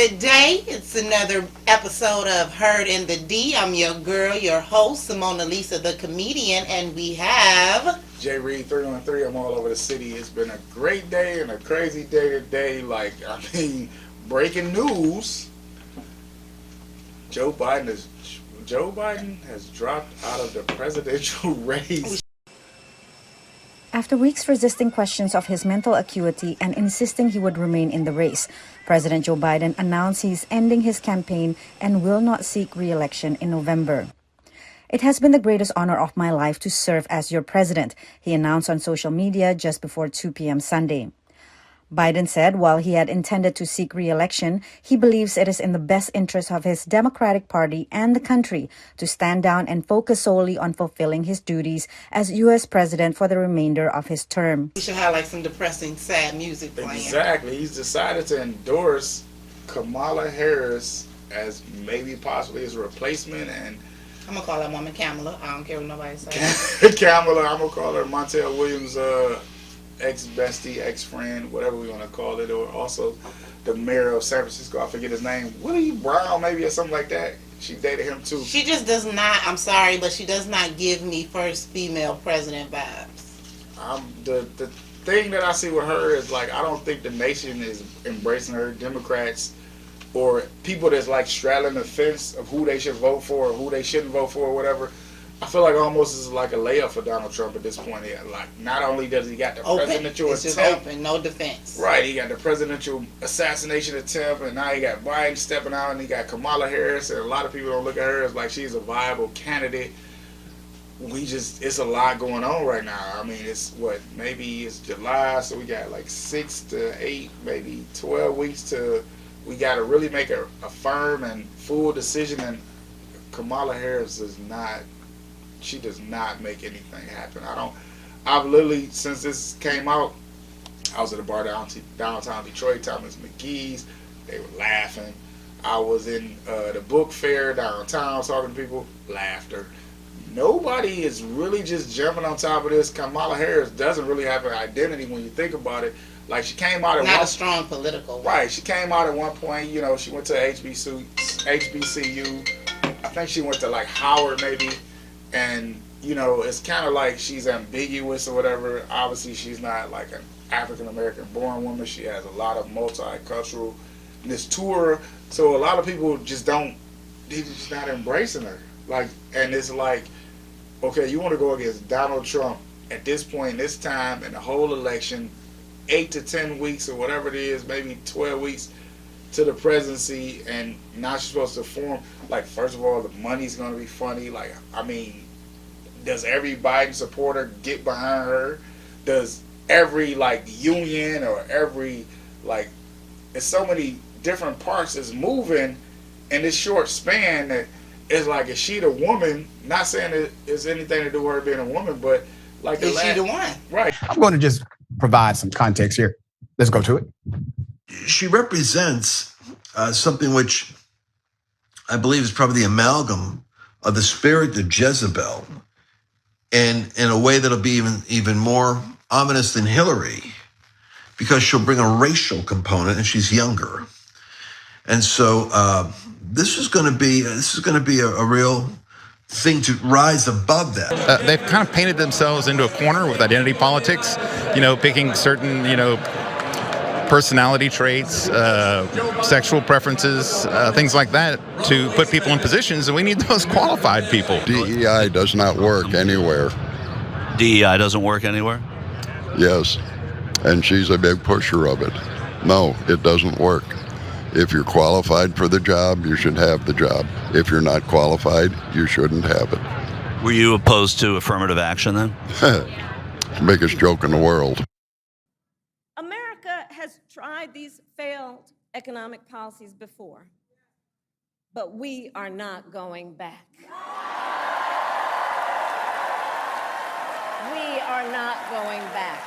Good day. It's another episode of Heard in the D. I'm your girl, your host, Simona Lisa, the comedian, and we have Jay Reed 313. I'm all over the city. It's been a great day and a crazy day today. Breaking news. Joe Biden has dropped out of the presidential race. After weeks resisting questions of his mental acuity and insisting he would remain in the race, President Joe Biden announced he's ending his campaign and will not seek re-election in November. "It has been the greatest honor of my life to serve as your president," he announced on social media just before 2 p.m. Sunday. Biden said while he had intended to seek re-election, he believes it is in the best interest of his Democratic Party and the country to stand down and focus solely on fulfilling his duties as U.S. president for the remainder of his term. We should have some depressing, sad music playing. Exactly. He's decided to endorse Kamala Harris as maybe possibly his replacement, and I'm going to call that woman Kamala. I don't care what nobody says. Kamala, I'm going to call her Montel Williams' ex-bestie, ex-friend, whatever we want to call it, or also the mayor of San Francisco, I forget his name, Willie Brown maybe, or something like that. She dated him too. She just does not, I'm sorry, but she does not give me first female president vibes. The thing that I see with her is, I don't think the nation is embracing her. Democrats or people that's straddling the fence of who they should vote for or who they shouldn't vote for or whatever, I feel like almost is like a layup for Donald Trump at this point. Not only does he got the presidential it's just attempt, open, no defense. right? He got the presidential assassination attempt, and now he got Biden stepping out, and he got Kamala Harris, and a lot of people don't look at her as like she's a viable candidate. It's a lot going on right now. I mean, maybe it's July, so we got 6 to 8, maybe 12 weeks we got to really make a firm and full decision, and Kamala Harris does not make anything happen. I've literally, since this came out, I was at a bar downtown Detroit, Thomas McGee's. They were laughing. I was in the book fair downtown talking to people, laughter. Nobody is really just jumping on top of this. Kamala Harris doesn't really have an identity when you think about it. She came out at not a strong political one. Right, she came out at one point, she went to HBCU. I think she went to Howard maybe. And, it's kind of like she's ambiguous or whatever. Obviously, she's not an African-American born woman. She has a lot of multiculturalness to her. So a lot of people they're just not embracing her. And it's okay, you want to go against Donald Trump at this point, this time, in the whole election, 8 to 10 weeks or whatever it is, maybe 12 weeks to the presidency, and now she's supposed to form, first of all, the money's going to be funny. Does every Biden supporter get behind her? Does every, union or every, it's so many different parts that's moving in this short span that it's is she the woman? Not saying it's anything to do with her being a woman, but is she the one? Right. I'm going to just provide some context here. Let's go to it. She represents something which I believe is probably the amalgam of the spirit of Jezebel, and in a way that'll be even more ominous than Hillary, because she'll bring a racial component, and she's younger. And so this is going to be a real thing to rise above that. They've kind of painted themselves into a corner with identity politics, picking certain, personality traits, sexual preferences, things like that, to put people in positions, and we need those qualified people. DEI does not work anywhere. DEI doesn't work anywhere? Yes, and she's a big pusher of it. No, it doesn't work. If you're qualified for the job, you should have the job. If you're not qualified, you shouldn't have it. Were you opposed to affirmative action then? It's the biggest joke in the world. America has tried these failed economic policies before, but we are not going back. We are not going back.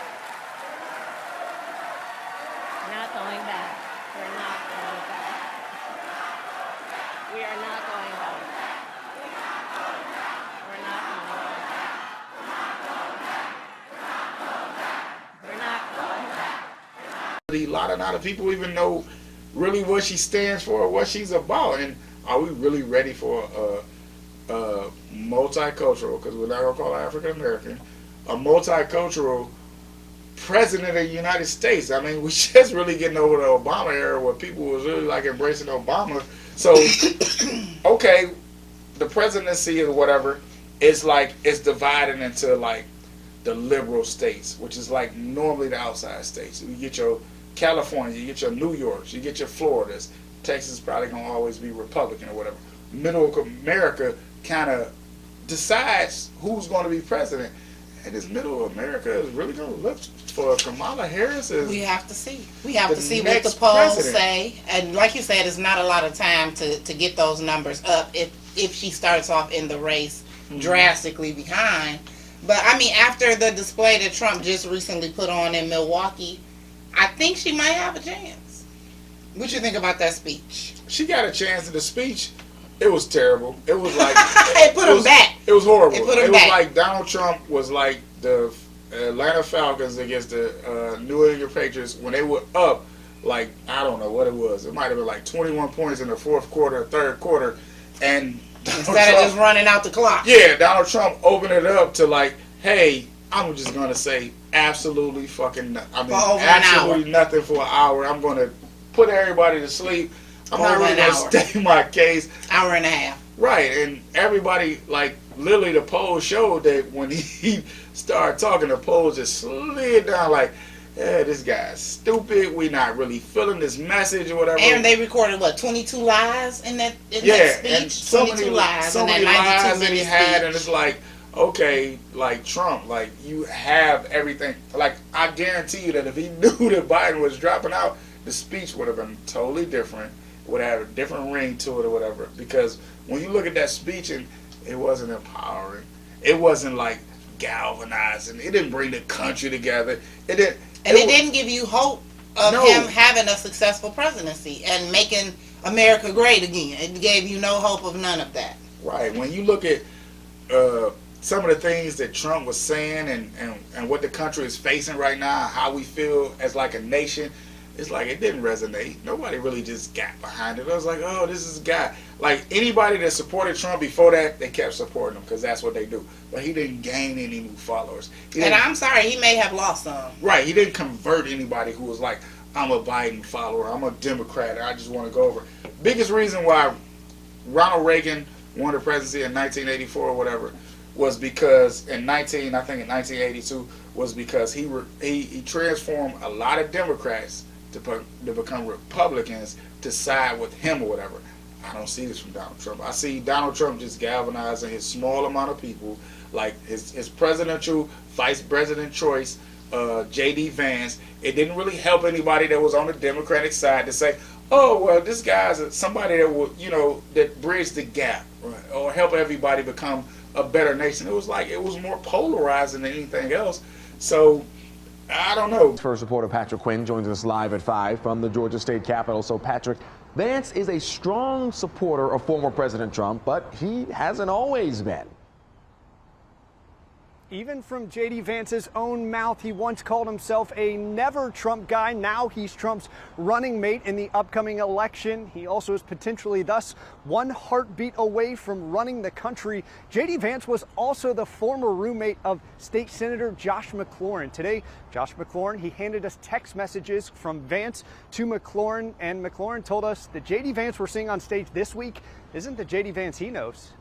Not going back. We're not going back. We are not going back. We're not going back. We're not going back. A lot of people even know really what she stands for, what she's about, and are we really ready for a multicultural, because we're not going to call her African American, a multicultural president of the United States? I mean, we just really getting over the Obama era where people was really like embracing Obama. So, okay, the presidency or whatever is like, it's divided into like the liberal states, which is like normally the outside states. You get your California, you get your New York, you get your Floridas. Texas is probably going to always be Republican or whatever. Middle America kind of decides who's going to be president. And this middle America is really going to look for Kamala Harris. We have to see. We have to see what the polls say. And like you said, it's not a lot of time to get those numbers up if she starts off in the race drastically behind. But, I mean, after the display that Trump just recently put on in Milwaukee, I think she might have a chance. What you think about that speech? She got a chance in the speech. It was terrible. It was like it put him back. It was horrible. It put him was back. Like Donald Trump was like the Atlanta Falcons against the New England Patriots when they were up. Like, I don't know what it was. It might have been like 21 points in the fourth quarter, third quarter, and instead of just running out the clock. Yeah, Donald Trump opened it up to like, hey, I'm just gonna say absolutely fucking. Absolutely nothing for an hour. I'm gonna put everybody to sleep. I'm not really going to state my case. Hour and a half. Right, and everybody, like, literally the polls showed that when he started talking, the polls just slid down like, yeah, this guy's stupid. We're not really feeling this message or whatever. And they recorded, what, 22 lies in that speech? And so many lies that he had, and it's like, okay, like Trump, like, you have everything. Like, I guarantee you that if he knew that Biden was dropping out, the speech would have been totally different. Would have a different ring to it or whatever. Because when you look at that speech, and it wasn't empowering. It wasn't like galvanizing. It didn't bring the country together. It didn't give you hope of him having a successful presidency and making America great again. It gave you no hope of none of that. Right. When you look at some of the things that Trump was saying and what the country is facing right now, how we feel as like a nation, it's like it didn't resonate. Nobody really just got behind it. I was like, oh, this is a guy. Like, anybody that supported Trump before that, they kept supporting him because that's what they do. But he didn't gain any new followers. And I'm sorry, he may have lost some. Right. He didn't convert anybody who was like, I'm a Biden follower. I'm a Democrat. I just want to go over. Biggest reason why Ronald Reagan won the presidency in 1984 or whatever was because in 1982 was because he transformed a lot of Democrats to become Republicans to side with him or whatever. I don't see this from Donald Trump. I see Donald Trump just galvanizing his small amount of people, like his presidential vice president choice, J.D. Vance. It didn't really help anybody that was on the Democratic side to say, oh, well, this guy's somebody that will, that bridged the gap, right, or help everybody become a better nation. It was more polarizing than anything else. So, I don't know. First reporter Patrick Quinn joins us live at 5 from the Georgia State Capitol. So, Patrick, Vance is a strong supporter of former President Trump, but he hasn't always been. Even from J.D. Vance's own mouth, he once called himself a never Trump guy. Now he's Trump's running mate in the upcoming election. He also is potentially thus one heartbeat away from running the country. J.D. Vance was also the former roommate of State Senator Josh McLaurin. Today, Josh McLaurin, he handed us text messages from Vance to McLaurin, and McLaurin told us the J.D. Vance we're seeing on stage this week isn't the J.D. Vance he knows.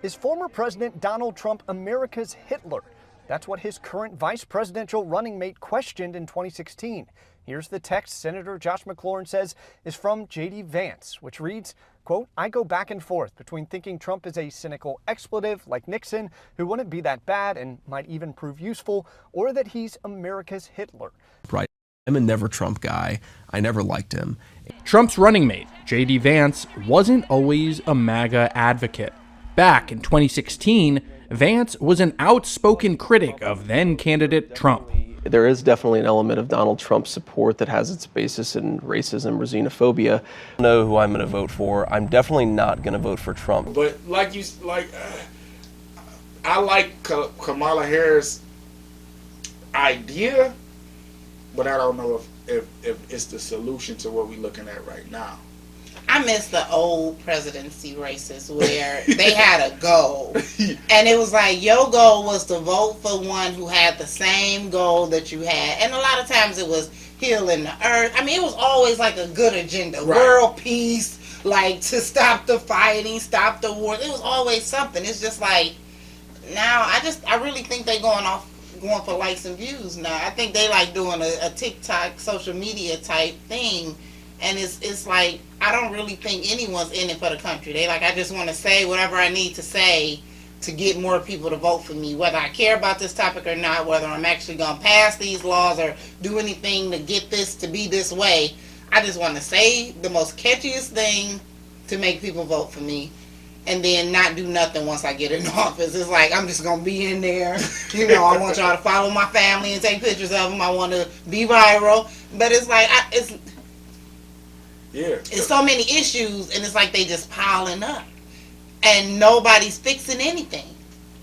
Is former President Donald Trump America's Hitler? That's what his current vice presidential running mate questioned in 2016. Here's the text Senator Josh McLaurin says is from J.D. Vance, which reads, quote, I go back and forth between thinking Trump is a cynical expletive like Nixon, who wouldn't be that bad and might even prove useful, or that he's America's Hitler. Right. I'm a never Trump guy. I never liked him. Trump's running mate, J.D. Vance, wasn't always a MAGA advocate. Back in 2016, Vance was an outspoken critic of then-candidate Trump. There is definitely an element of Donald Trump support that has its basis in racism or xenophobia. I know who I'm going to vote for. I'm definitely not going to vote for Trump. But I like Kamala Harris' idea, but I don't know if it's the solution to what we're looking at right now. I miss the old presidency races where they had a goal. And it was like, your goal was to vote for one who had the same goal that you had. And a lot of times it was healing the earth. I mean, it was always like a good agenda. Right. World peace, like to stop the fighting, stop the war. It was always something. It's just like, now I really think they're going for likes and views now. I think they like doing a TikTok social media type thing. And it's like, I don't really think anyone's in it for the country. They like, I just want to say whatever I need to say to get more people to vote for me, whether I care about this topic or not, whether I'm actually going to pass these laws or do anything to get this to be this way. I just want to say the most catchiest thing to make people vote for me, and then not do nothing once I get in office. It's like, I'm just going to be in there. You know, I want y'all to follow my family and take pictures of them. I want to be viral. But it's like, it's so many issues, and it's like they just piling up, and nobody's fixing anything.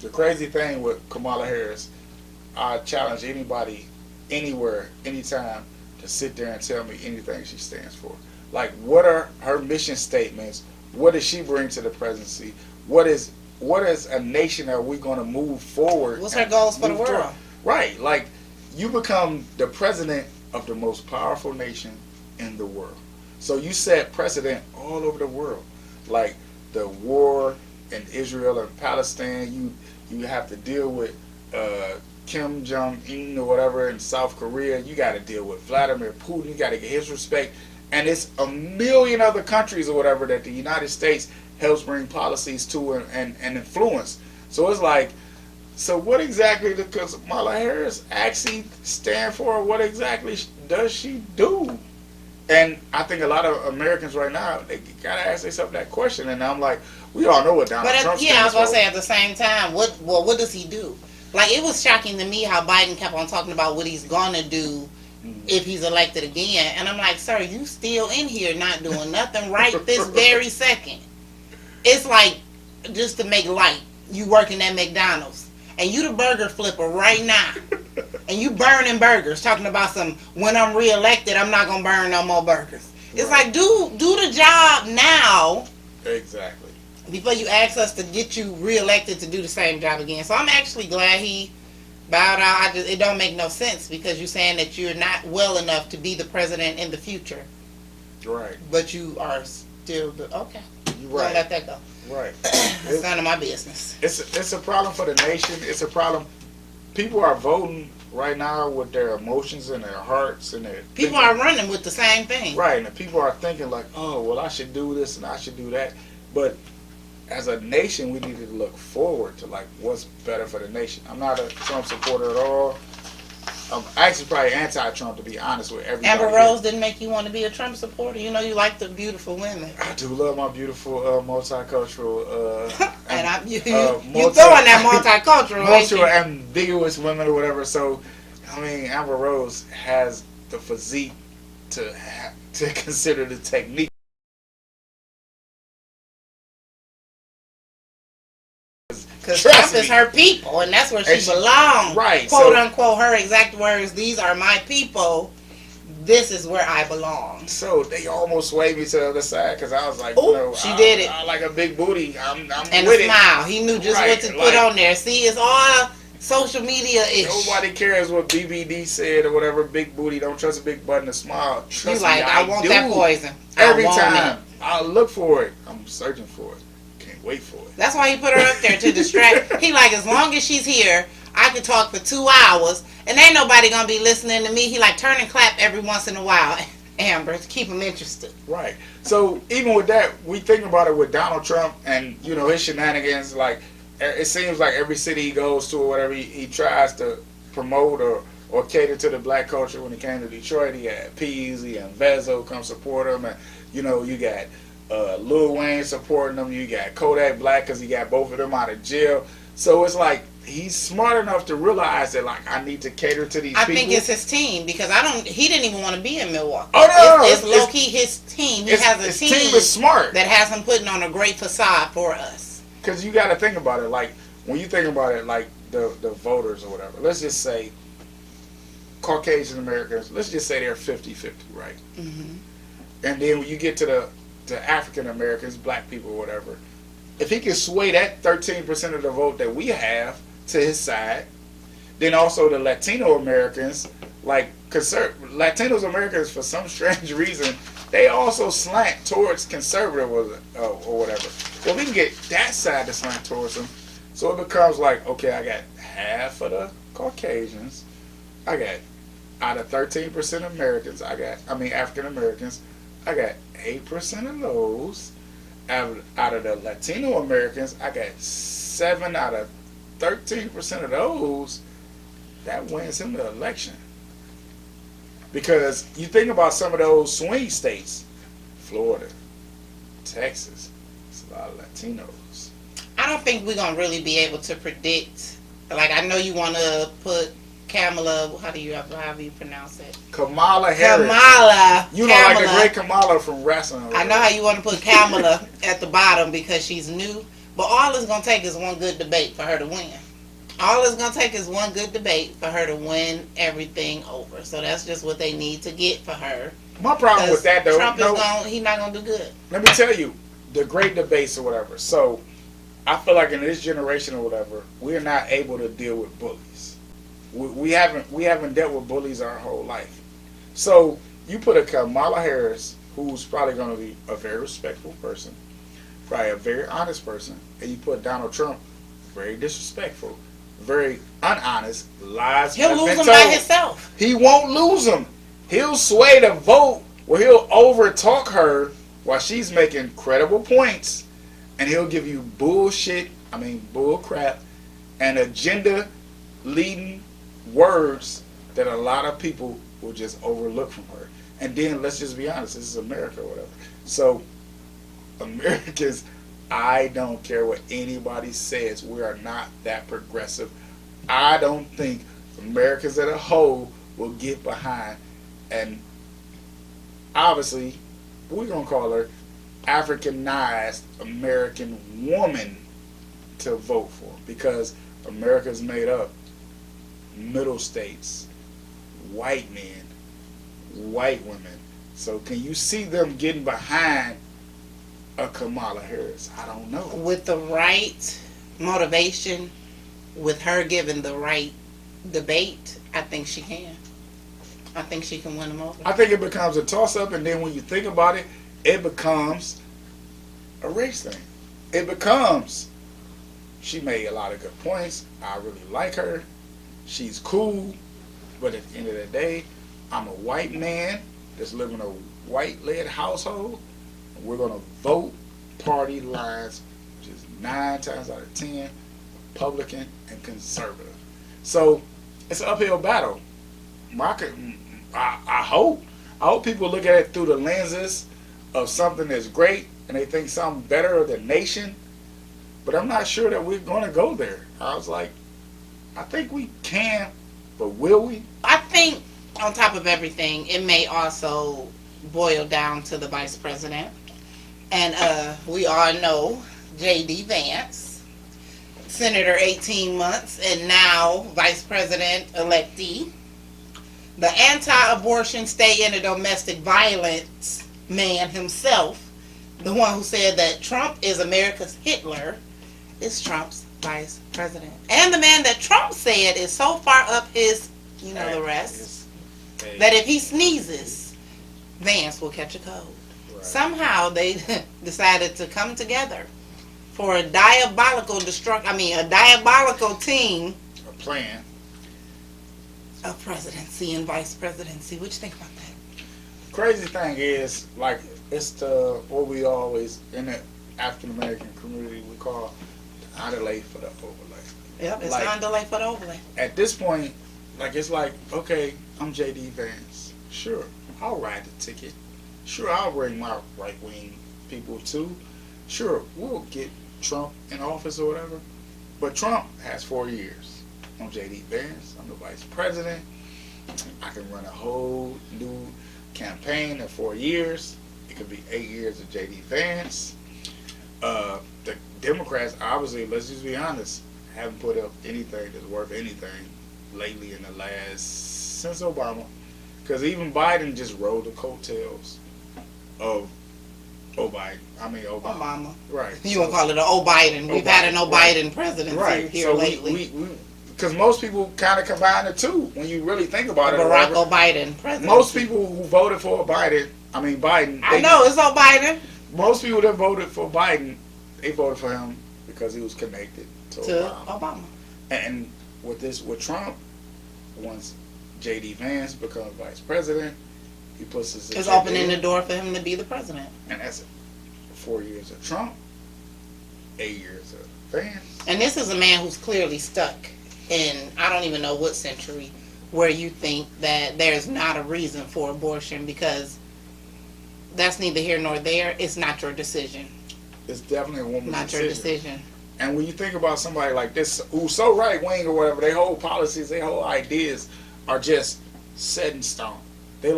The crazy thing with Kamala Harris, I challenge anybody, anywhere, anytime, to sit there and tell me anything she stands for. Like, what are her mission statements? What does she bring to the presidency? What is a nation are we going to move forward? What's her goals for the world? Forward? Right, like, you become the president of the most powerful nation in the world. So you set precedent all over the world, like the war in Israel and Palestine. You have to deal with Kim Jong-un or whatever in South Korea. You got to deal with Vladimir Putin. You got to get his respect. And it's a million other countries or whatever that the United States helps bring policies to and influence. So it's like, so what exactly does Kamala Harris actually stand for? What exactly does she do? And I think a lot of Americans right now, they gotta ask themselves that question. And I'm like, we all know what Donald Trump stands for. Yeah, I was gonna say at the same time, what does he do? Like, it was shocking to me how Biden kept on talking about what he's gonna do if he's elected again. And I'm like, sir, you still in here not doing nothing right this very second. It's like, just to make light, you working at McDonald's and you the burger flipper right now. And you burning burgers, talking about when I'm reelected, I'm not gonna burn no more burgers. It's like, do the job now. Exactly. Before you ask us to get you reelected to do the same job again. So I'm actually glad he bowed out. It don't make no sense, because you're saying that you're not well enough to be the president in the future. Right. But you are still okay. You're right. Don't let that go. Right. It's none of my business. It's a problem for the nation. It's a problem. People are voting right now with their emotions and their hearts and their people are running with the same thing. Right, and the people are thinking like, oh, well, I should do this and I should do that. But as a nation, we need to look forward to like what's better for the nation. I'm not a Trump supporter at all. I'm actually probably anti-Trump, to be honest with everybody. Amber Rose didn't make you want to be a Trump supporter. You know, you like the beautiful women. I do love my beautiful multicultural. And you throwing that multicultural, ambiguous women or whatever. So, I mean, Amber Rose has the physique to consider the technique. Because Trump is her people, and that's where she belongs. Right. Quote unquote, her exact words, these are my people. This is where I belong. So they almost swayed me to the other side, because I was like, she did it. I like a big booty. I'm and with a smile. He knew just what to put on there. See, it's all social media-ish. Nobody cares what BBD said or whatever. Big booty, don't trust a big butt and a smile. Trust me, I want that poison. Every time. I'll look for it. I'm searching for it. Can't wait for it. That's why he put her up there, to distract. He like, as long as she's here, I could talk for 2 hours, and ain't nobody gonna be listening to me. He like, turn and clap every once in a while, Amber, to keep them interested. Right. So even with that, we think about it with Donald Trump and, you know, his shenanigans. Like, it seems like every city he goes to or whatever, he tries to promote or cater to the black culture. When he came to Detroit, he had Peasy and Vezo come support him, and you know, you got Lil Wayne supporting him. You got Kodak Black, because he got both of them out of jail. So it's like, he's smart enough to realize that, like, I need to cater to these people. I think it's his team, because he didn't even want to be in Milwaukee. Oh, no, it's low-key his team. He has a team is smart that has him putting on a great facade for us. Because you got to think about it, like, when you think about it, like, the voters or whatever, let's just say Caucasian Americans, let's just say they're 50-50, right? Mm-hmm. And then when you get to the African Americans, black people, or whatever, if he can sway that 13% of the vote that we have to his side, then also the Latino Americans, like Latinos Americans, for some strange reason, they also slant towards conservative or whatever. Well, we can get that side to slant towards them, so it becomes like, okay, I got half of the Caucasians, I got out of 13% African Americans, I got 8% of those. Out of the Latino Americans, I got 7 out of 13% of those. That wins him the election. Because you think about some of those swing states, Florida, Texas, it's a lot of Latinos. I don't think we're gonna really be able to predict. Like, I know you want to put Kamala. However you pronounce it? Kamala Harris. Kamala. You know, like the great Kamala from wrestling. I know how you want to put Kamala at the bottom because she's new. But all it's gonna take is one good debate for her to win. All it's gonna take is one good debate for her to win everything over. So that's just what they need to get for her. My problem with that, though, Trump he's not gonna do good. Let me tell you, the great debates or whatever. So I feel like in this generation or whatever, we're not able to deal with bullies. We haven't dealt with bullies our whole life. So you put a Kamala Harris, who's probably going to be a very respectful person, probably a very honest person, and you put Donald Trump, very disrespectful, very unhonest, lies. He'll lose him by himself. He won't lose him. He'll sway the vote where he'll overtalk her while she's making credible points, and he'll give you bull crap, and agenda leading words that a lot of people will just overlook from her. And then let's just be honest, this is America or whatever. So Americans, I don't care what anybody says, we are not that progressive. I don't think Americans as a whole will get behind, and obviously we're going to call her Africanized American woman to vote for, because America's made up middle states, white men, white women. So can you see them getting behind a Kamala Harris? I don't know. With the right motivation, with her giving the right debate, I think she can. I think she can win them over. I think it becomes a toss-up, and then when you think about it, it becomes a race thing. It becomes, she made a lot of good points. I really like her. She's cool. But at the end of the day, I'm a white man that's living in a white-led household. And we're going to vote party lines, which is 9 times out of 10, Republican and conservative. So it's an uphill battle. I hope people look at it through the lenses of something that's great and they think something better of the nation. But I'm not sure that we're going to go there. I was like, I think we can, but will we? I think on top of everything, it may also boil down to the vice president. And we all know J.D. Vance, Senator 18 months, and now Vice President electee. The anti-abortion, stay in a domestic violence man himself, the one who said that Trump is America's Hitler, is Trump's vice president. And the man that Trump said is so far up his, the rest, that if he sneezes, Vance will catch a cold. Right. Somehow they decided to come together for a diabolical team. A plan. Of presidency and vice presidency. What you think about that? Crazy thing is, like, it's what we always, in the African American community, we call the underlay for the overlay. Yep, it's the underlay for the overlay. At this point, it's like, okay, I'm J.D. Vance. Sure, I'll ride the ticket. Sure, I'll bring my right-wing people too. Sure, we'll get Trump in office or whatever. But Trump has 4 years. I'm J.D. Vance. I'm the vice president. I can run a whole new campaign in 4 years. It could be 8 years of J.D. Vance. The Democrats, obviously, let's just be honest, haven't put up anything that's worth anything lately in the last since Obama, because even Biden just rode the coattails of Obama. Right. You won't call it an Biden. We've had an Biden presidency here lately. Because most people kind of combine the two when you really think about it. Barack Biden presidency. Most people who voted for Biden. I know it's Biden. Most people that voted for Biden, they voted for him because he was connected to Obama. And with Trump, once J.D. Vance becomes vice president, he puts his It's opening the door for him to be the president. And that's it. 4 years of Trump, 8 years of Vance. And this is a man who's clearly stuck in, I don't even know what century, where you think that there's not a reason for abortion, because that's neither here nor there. It's not your decision. It's definitely a woman's not decision. Your decision. And when you think about somebody like this, who's so right wing or whatever, their whole policies, their whole ideas are just set in stone. They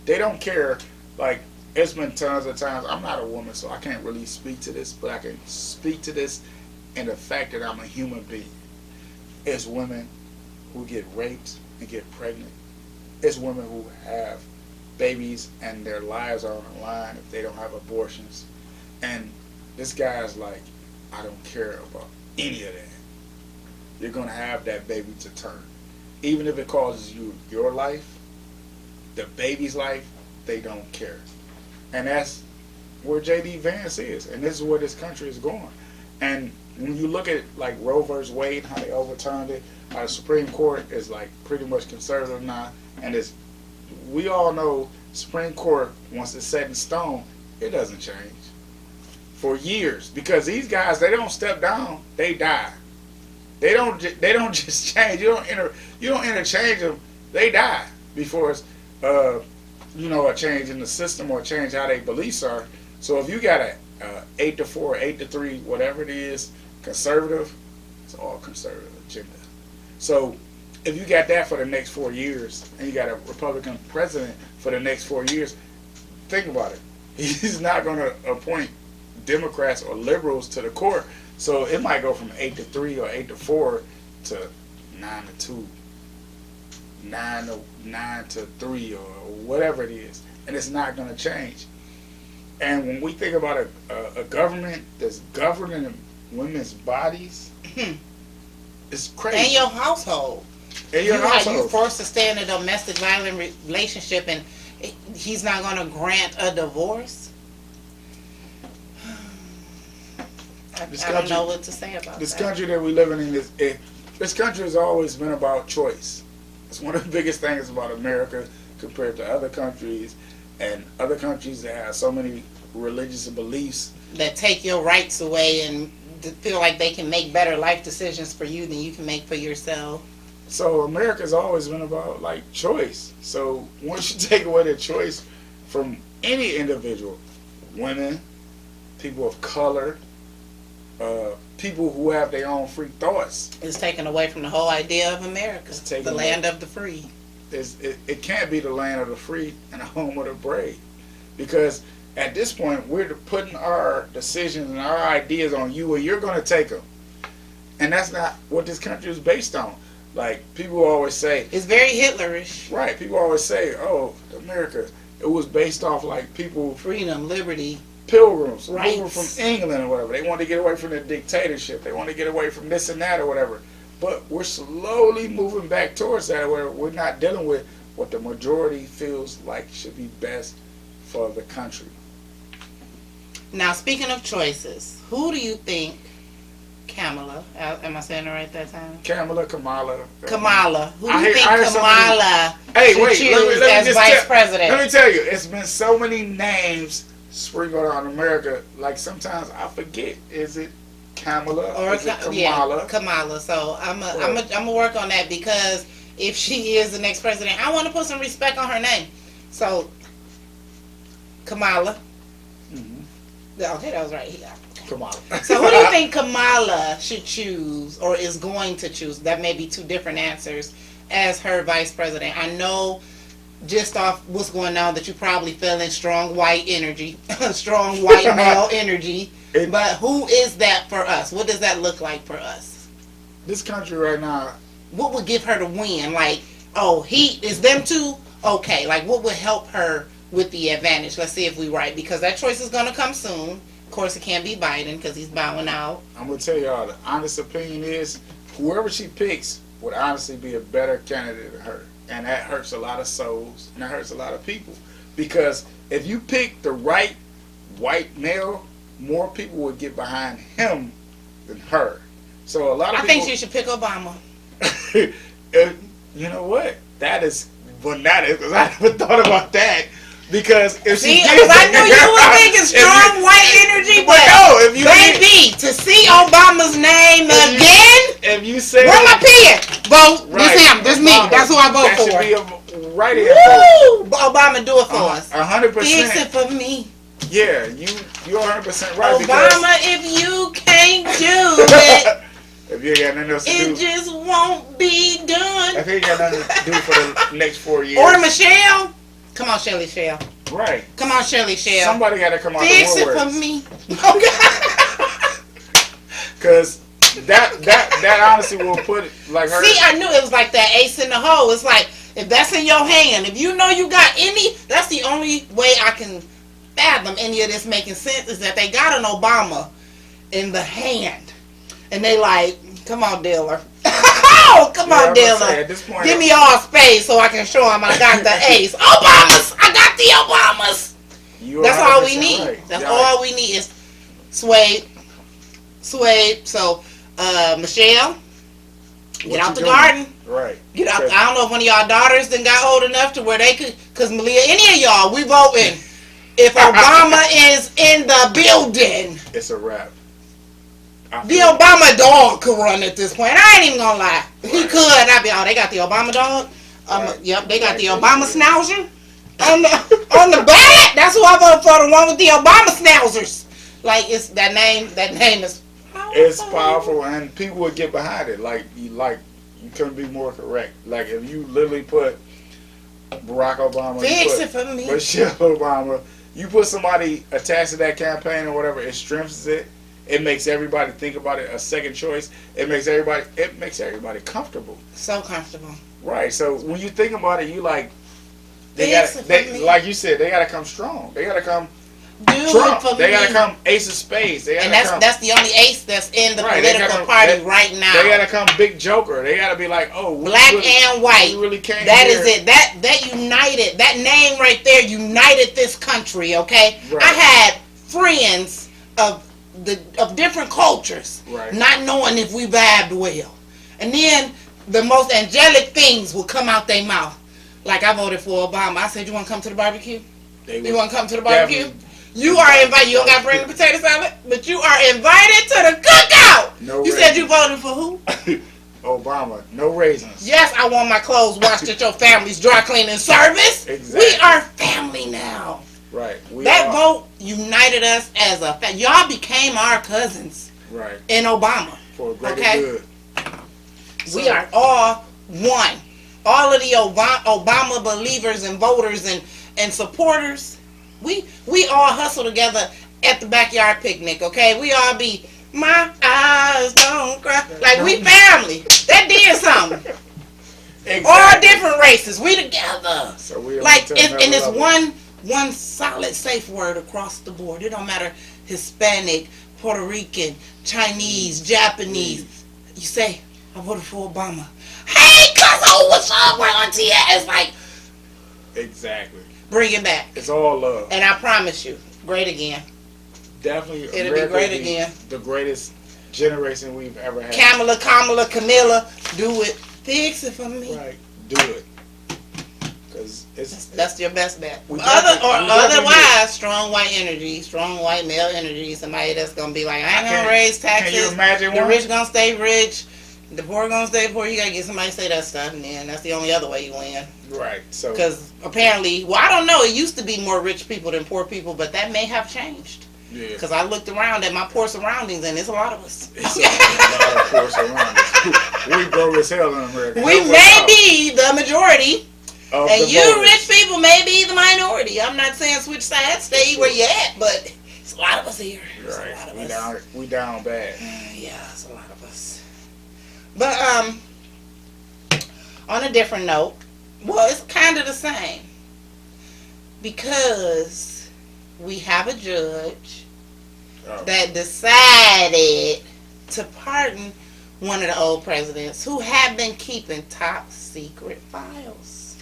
don't care. Like, it's been tons of times. I'm not a woman, so I can't really speak to this, but I can speak to this in the fact that I'm a human being. It's women who get raped and get pregnant. It's women who have babies and their lives are on the line if they don't have abortions. And this guy's like, I don't care about any of that. You're going to have that baby to term. Even if it causes you your life, the baby's life, they don't care. And that's where J.D. Vance is. And this is where this country is going. And when you look at like Roe vs. Wade, how they overturned it, how the Supreme Court is like pretty much conservative now. And we all know Supreme Court, once it's set in stone, it doesn't change for years, because these guys, they don't step down, they die. They don't just change. You don't interchange them. They die before it's a change in the system or a change how their beliefs are. So if you got a 8-4, 8-3, whatever it is, conservative, it's all conservative agenda. So if you got that for the next 4 years, and you got a Republican president for the next 4 years, think about it. He's not going to appoint Democrats or liberals to the court. So it might go from 8-3 or 8-4 to 9-2, 9-3 or whatever it is, and it's not going to change. And when we think about a government that's governing women's bodies, it's crazy. And your household. You're forced to stay in a domestic violent relationship, and he's not going to grant a divorce. I don't know what to say about this that. country that we live in. This country has always been about choice. It's one of the biggest things about America compared to other countries, and other countries that have so many religious beliefs that take your rights away and feel like they can make better life decisions for you than you can make for yourself. So America's always been about like choice. So once you take away the choice from any individual, women, people of color, people who have their own free thoughts, it's taken away from the whole idea of America, the land of the free. It can't be the land of the free and the home of the brave, because at this point we're putting our decisions and our ideas on you, and you're going to take them, and that's not what this country is based on. Like, people always say, it's very Hitlerish. Right. People always say, oh, America, it was based off like people, freedom, liberty, pilgrims, rights, moving from England or whatever. They want to get away from the dictatorship. They want to get away from this and that or whatever. But we're slowly moving back towards that, where we're not dealing with what the majority feels like should be best for the country. Now, speaking of choices, who do you think Kamala, am I saying it right that time? Kamala. Who do you think Kamala should choose as vice president? Let me tell you, it's been so many names sprinkled on America. Like, sometimes I forget, is it Kamala or is it Kamala? Yeah, Kamala. So I'm gonna work on that, because if she is the next president, I want to put some respect on her name. So Kamala. Okay, that was right here. Kamala. So who do you think Kamala should choose, or is going to choose? That may be two different answers, as her vice president. I know just off what's going on that you're probably feeling strong white energy, strong white male energy. But who is that for us? What does that look like for us? This country right now. What would give her the win? Like, oh, he is them two. Okay, like what would help her with the advantage? Let's see if we right, because that choice is gonna come soon. Of course, it can't be Biden because he's bowing out. I'm gonna tell y'all the honest opinion is whoever she picks would honestly be a better candidate than her, and that hurts a lot of souls and that hurts a lot of people, because if you pick the right white male, more people would get behind him than her. So a lot of I think she should pick Obama. You know what? That is bananas, because I never thought about that. Because if see, she because I knew you were thinking strong white energy, but no, if you baby, to see Obama's name again. If you say where my pen? Vote. Right. This him. This me. That's who I vote for. That should be a write-in Woo! Obama, do it for us. 100%. Fix it for me. Yeah, you're 100% right. Obama, if you can't do it, if you ain't got nothing else to do, it just won't be done. If you ain't got nothing to do for the next 4 years. Or Michelle. Come on, Shelly Shell. Right. Come on, Shelly Shell. Somebody got to come out Fix the it woodworks. for me. Because that honestly will put it like her. See, I knew it was like that ace in the hole. It's like, if that's in your hand, if you know you got any, that's the only way I can fathom any of this making sense, is that they got an Obama in the hand. And they like, come on, dealer. Oh, come on, dealer. At this point, give me all space so I can show him I got the ace. Obamas! I got the Obamas! That's all we need. Right. That's all we need is Swade. So, Michelle, get out the garden. Right. Get out. I don't know if one of y'all daughters then got old enough to where they could, because Malia, any of y'all, we voting. If Obama is in the building, it's a wrap. The Obama dog could run at this point. I ain't even gonna lie. He could. I'd be, oh, they got the Obama dog. Yep, they got the Obama schnauzer on the ballot. That's who I voted for, the one with the Obama schnauzers. Like, it's that name is powerful. It's powerful, and people would get behind it. Like you couldn't be more correct. Like, if you literally put Barack Obama, fix it for me, Michelle Obama, you put somebody attached to that campaign or whatever, it strengthens it. It makes everybody think about it a second choice. It makes everybody comfortable. So comfortable. Right. So when you think about it, you like like you said, they gotta come strong. They gotta come Trump. They gotta come Ace of Spades. And that's the only ace that's in the political party right now. They gotta come Big Joker. They gotta be like, oh, black and white. We really came that here. Is it. That united. That name right there united this country. Okay. Right. I had friends of different cultures, right, not knowing if we vibed well, and then the most angelic things would come out their mouth. Like, I voted for Obama. I said, you want to come to the barbecue? You want to come to the barbecue? You are invited. You don't got to bring the potato salad, but you are invited to the cookout. No you raisins. Said you voted for who? Obama. No raisins. Yes, I want my clothes washed at your family's dry cleaning service. Exactly. We are family now. Right. That vote united us as a family. Y'all became our cousins. Right. In Obama. For a greater good. We are all one. All of the Obama believers and voters and supporters, we all hustle together at the backyard picnic, okay? We all be, my eyes don't cry. Like, we family. That did something. Exactly. All different races. We together. So we like, and it's one solid safe word across the board. It don't matter Hispanic, Puerto Rican, Chinese, Japanese. You say, I voted for Obama. Hey, cousin, what's up? Where auntie at? It's like, exactly. Bring it back. It's all love. And I promise you, great again. Definitely. It'll be great again. The greatest generation we've ever had. Kamala, Camilla, do it. Fix it for me. Right. Do it. Because that's your best bet. Otherwise, strong white energy, strong white male energy, somebody that's going to be like, I ain't going to raise taxes. Can you imagine the rich going to stay rich. The poor gonna stay poor. You gotta get somebody to say that stuff, and then that's the only other way you win. Right. So, because apparently, well, I don't know. It used to be more rich people than poor people, but that may have changed. Yeah. Because I looked around at my poor surroundings, and it's a lot of us. It's a lot of poor surroundings. We broke as hell in America. We may be the majority, and you voters. rich people may be the minority. I'm not saying switch sides, stay where you at, but it's a lot of us here. Right. We down bad. Yeah, it's a lot of us. But on a different note, well, it's kind of the same. Because we have a judge that decided to pardon one of the old presidents who had been keeping top secret files.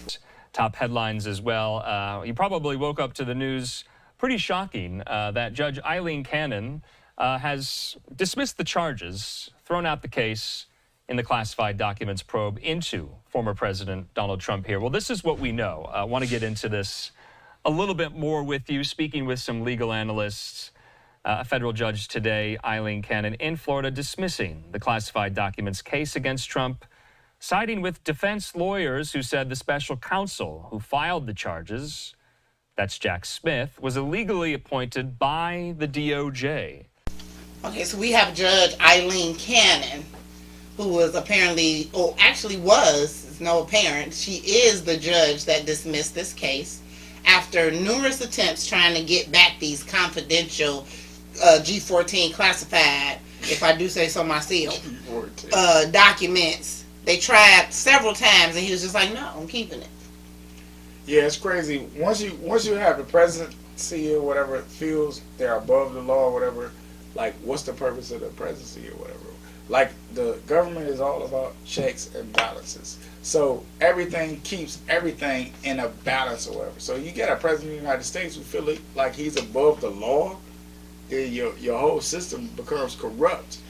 Top headlines as well. You probably woke up to the news pretty shocking that Judge Eileen Cannon has dismissed the charges, thrown out the case in the classified documents probe into former President Donald Trump here. Well, this is what we know. I want to get into this a little bit more with you, speaking with some legal analysts. A federal judge today, Eileen Cannon, in Florida, dismissing the classified documents case against Trump, siding with defense lawyers who said the special counsel who filed the charges, that's Jack Smith, was illegally appointed by the DOJ. Okay, so we have Judge Eileen Cannon, who was apparently, or actually was, it's no apparent, she is the judge that dismissed this case after numerous attempts trying to get back these confidential G14 classified, if I do say so myself, documents. They tried several times and he was just like, no, I'm keeping it. Yeah, it's crazy. Once you have the presidency or whatever, it feels they're above the law or whatever, like what's the purpose of the presidency or whatever? Like the government is all about checks and balances. So everything keeps everything in a balance or whatever. So you get a president of the United States who feel like he's above the law, then your whole system becomes corrupt.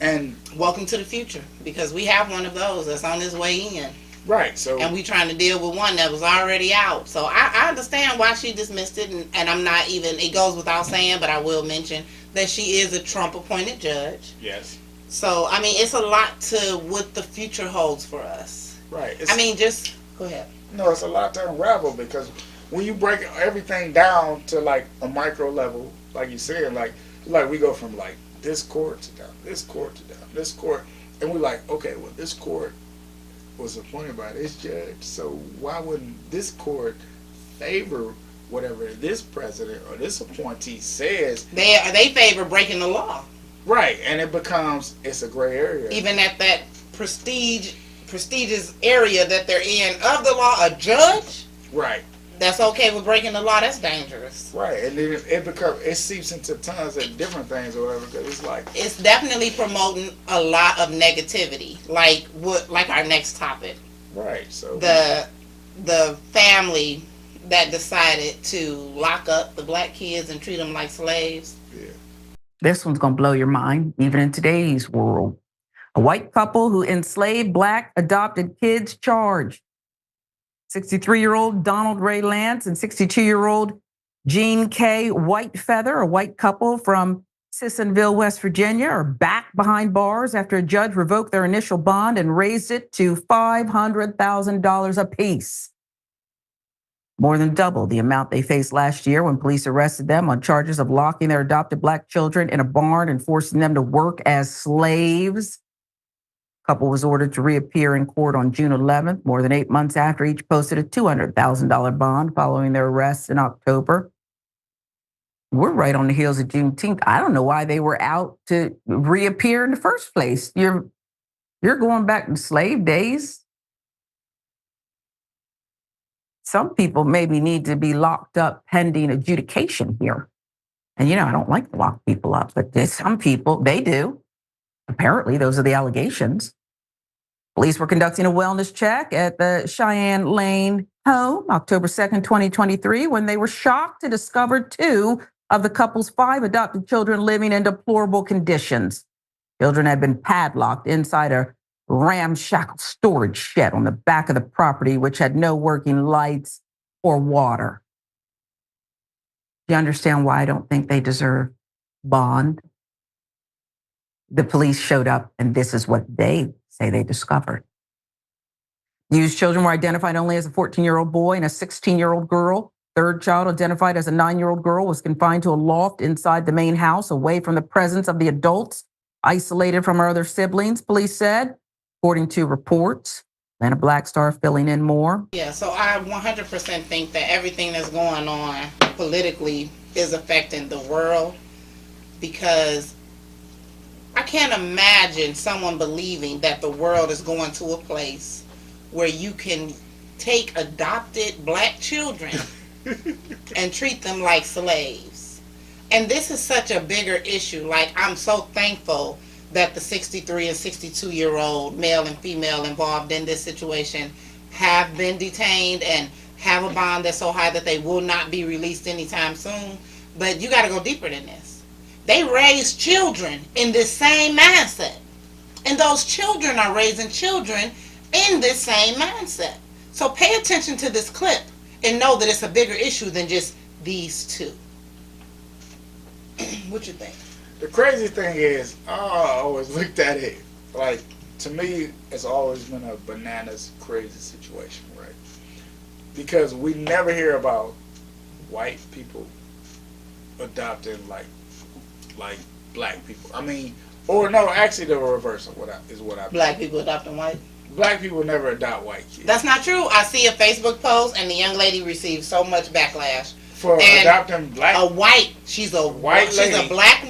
And welcome to the future, because we have one of those that's on his way in. Right. So and we trying to deal with one that was already out. So I understand why she dismissed it, and I'm not even, it goes without saying, but I will mention that she is a Trump appointed judge. Yes. So I mean, it's a lot to what the future holds for us. Right. I mean, just go ahead. No, it's a lot to unravel, because when you break everything down to like a micro level, like you said, like we go from like this court to down, this court to down, this court, and we're like, okay, well, this court was appointed by this judge, so why wouldn't this court favor whatever this president or this appointee says? They favor breaking the law. Right, and it's a gray area. Even at that prestigious area that they're in of the law, a judge, right, that's okay with breaking the law, that's dangerous. Right, and then it seeps into tons of different things or whatever, because it's like, it's definitely promoting a lot of negativity, like our next topic. Right, so the family that decided to lock up the black kids and treat them like slaves. Yeah. This one's going to blow your mind, even in today's world. A white couple who enslaved black adopted kids charged. 63-year-old Donald Ray Lance and 62-year-old Jean K. Whitefeather, a white couple from Sissonville, West Virginia, are back behind bars after a judge revoked their initial bond and raised it to $500,000 apiece. More than double the amount they faced last year when police arrested them on charges of locking their adopted black children in a barn and forcing them to work as slaves. The couple was ordered to reappear in court on June 11th, more than 8 months after each posted a $200,000 bond following their arrests in October. We're right on the heels of Juneteenth. I don't know why they were out to reappear in the first place. You're going back to slave days. Some people maybe need to be locked up pending adjudication here. And, I don't like to lock people up, but there's some people, they do. Apparently, those are the allegations. Police were conducting a wellness check at the Cheyenne Lane home, October 2nd, 2023, when they were shocked to discover 2 of the couple's 5 adopted children living in deplorable conditions. Children had been padlocked inside a ramshackle storage shed on the back of the property, which had no working lights or water. You understand why I don't think they deserve bond? The police showed up, and this is what they say they discovered. Used children were identified only as a 14-year-old boy and a 16-year-old girl. Third child, identified as a 9-year-old girl, was confined to a loft inside the main house, away from the presence of the adults, isolated from her other siblings, police said, according to reports. Lana Blackstar filling in more. Yeah, so I 100% think that everything that's going on politically is affecting the world, because I can't imagine someone believing that the world is going to a place where you can take adopted black children and treat them like slaves. And this is such a bigger issue. Like, I'm so thankful that the 63 and 62-year-old male and female involved in this situation have been detained and have a bond that's so high that they will not be released anytime soon. But you got to go deeper than this. They raise children in this same mindset. And those children are raising children in this same mindset. So pay attention to this clip and know that it's a bigger issue than just these two. What you think? The crazy thing is, I always looked at it like, to me, it's always been a bananas crazy situation, right? Because we never hear about white people adopting like black people. I mean, or no, actually the reverse of what I Black people adopting white? Black people never adopt white kids. That's not true. I see a Facebook post and the young lady received so much backlash. For adopting black? She's a black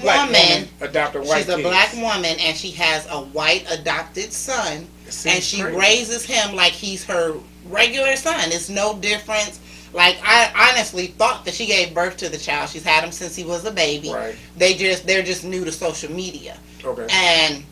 woman adopting white kids. She's a black woman and she has a white adopted son and she raises him like he's her regular son. It's no difference. Like, I honestly thought that she gave birth to the child. She's had him since he was a baby. Right. They're just new to social media. Okay. And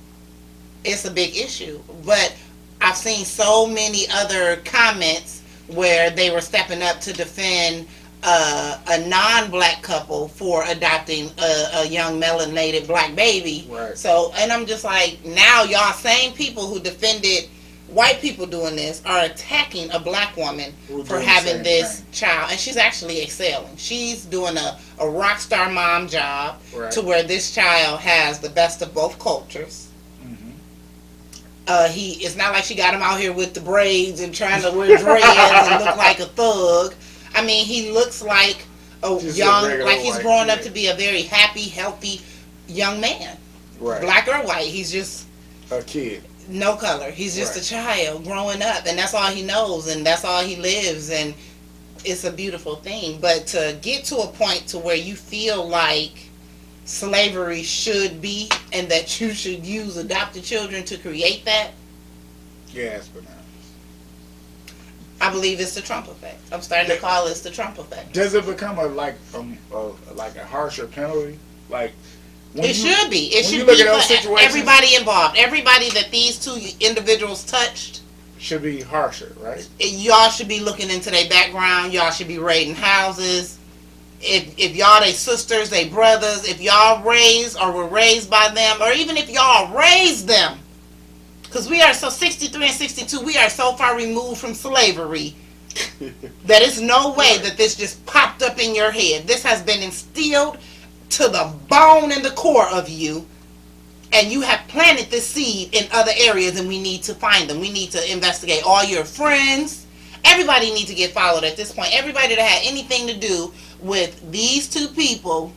it's a big issue. But I've seen so many other comments where they were stepping up to defend a non-black couple for adopting a young melanated black baby. Right. So, and I'm just like, now y'all same people who defended white people doing this are attacking a black woman for having this child, and she's actually excelling. She's doing a rock star mom job to where this child has the best of both cultures. It's not like she got him out here with the braids and trying to wear dreads and look like a thug. I mean, he looks like he's growing up to be a very happy, healthy young man. Right. Black or white, he's just a kid. No color. He's just a child growing up, and that's all he knows, and that's all he lives, and it's a beautiful thing. But to get to a point to where you feel like slavery should be and that you should use adopted children to create that, yeah, it's bananas. I believe it's the Trump effect. I'm starting to call it the Trump effect. Does it become a harsher penalty? Like, it should be. It should be for everybody involved. Everybody that these two individuals touched should be harsher, right? Y'all should be looking into their background. Y'all should be raiding houses. If y'all they sisters, they brothers, if y'all raised or were raised by them, or even if y'all raised them, because we are so 63 and 62, we are so far removed from slavery that it's no way that this just popped up in your head. This has been instilled to the bone and the core of you, and you have planted this seed in other areas, and we need to find them. We need to investigate all your friends. Everybody needs to get followed at this point. Everybody that had anything to do with these two people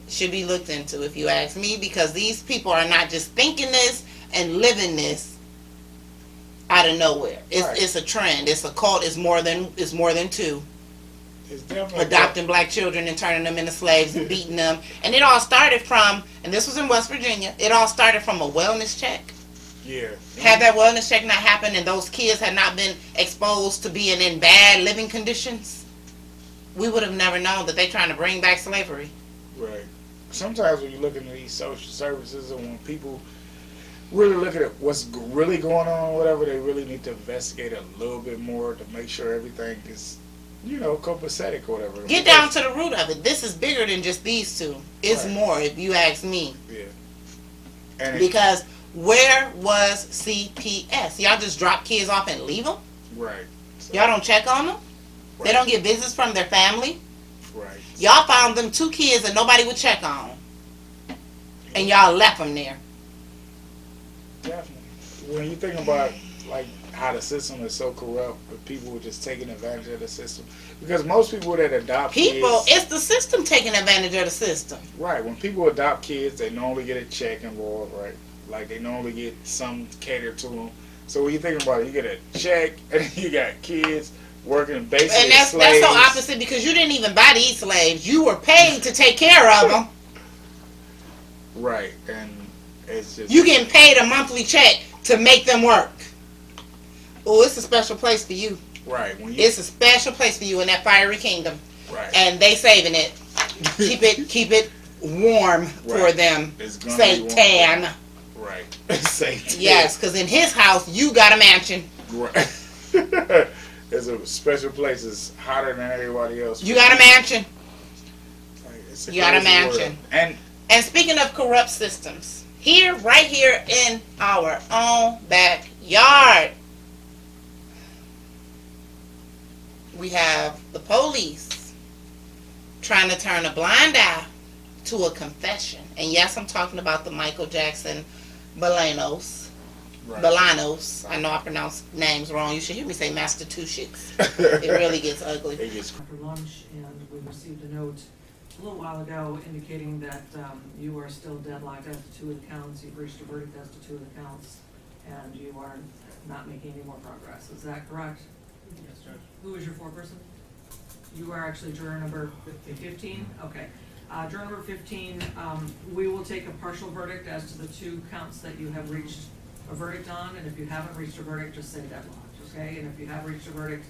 should be looked into, if you ask me, because these people are not just thinking this and living this out of nowhere. It's a trend. It's a cult. It's more than two. Adopting black children and turning them into slaves and beating them. And it all started from, and this was in West Virginia, it all started from a wellness check. Yeah. Had that wellness check not happened and those kids had not been exposed to being in bad living conditions, we would have never known that they're trying to bring back slavery. Right. Sometimes when you look into these social services and when people really look at what's really going on, whatever, they really need to investigate a little bit more to make sure everything is, copacetic or whatever. Get down to the root of it. This is bigger than just these two. It's more, if you ask me. Yeah. And because where was CPS? Y'all just drop kids off and leave them? Right. So, y'all don't check on them? Right. They don't get visits from their family? Right. Y'all found them two kids that nobody would check on. And y'all left them there. Definitely. When you think about, how the system is so corrupt, but people are just taking advantage of the system. Because most people that adopt kids... It's the system taking advantage of the system. Right. When people adopt kids, they normally get a check involved, right? Like, they normally get some catered to them. So when you think about it, you get a check, and you got kids working basically and that's slaves. So opposite, because you didn't even buy these slaves. You were paid to take care of them. Right. And it's just... You getting paid a monthly check to make them work. Oh, it's a special place for you. Right. It's a special place for you in that fiery kingdom. Right. And they saving it. keep it warm for them. Satan. Right. Satan. Yes, because in his house you got a mansion. Right. There's a special place that's hotter than everybody else. You got a mansion. You got a mansion. And speaking of corrupt systems, right here in our own backyard, we have the police trying to turn a blind eye to a confession. And yes, I'm talking about the Michael Jackson Bolanos. Right. Bolanos. I know I pronounce names wrong. You should hear me say Massachusetts. It really gets ugly. After lunch, and we received a note a little while ago indicating that you are still deadlocked as to 2 of the counts. You've reached a verdict as to 2 of the counts, and you are not making any more progress. Is that correct? Yes, Judge. Who is your foreperson? You are actually juror number 15? Okay. Juror number 15, we will take a partial verdict as to the 2 counts that you have reached a verdict on, and if you haven't reached a verdict, just say deadlocked, okay? And if you have reached a verdict,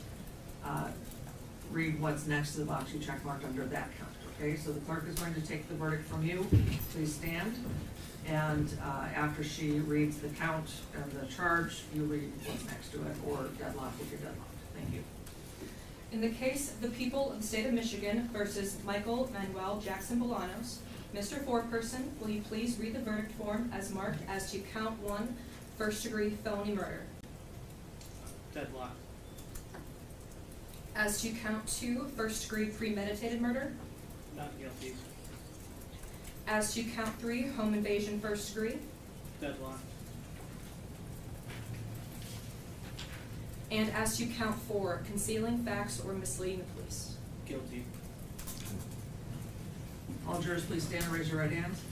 read what's next to the box you check marked under that count, okay? So the clerk is going to take the verdict from you. Please stand. And after she reads the count and the charge, you read what's next to it, or deadlock if you're deadlocked. Thank you. In the case of the people of the state of Michigan versus Michael Manuel Jackson Bolanos, Mr. Foreperson, will you please read the verdict form as marked as to count 1, first-degree felony murder? Deadlock. As to count 2, first-degree premeditated murder? Not guilty. As to count 3, home invasion first degree? Deadlock. And as to count 4, concealing facts or misleading the police? Guilty. All jurors, please stand and raise your right hands.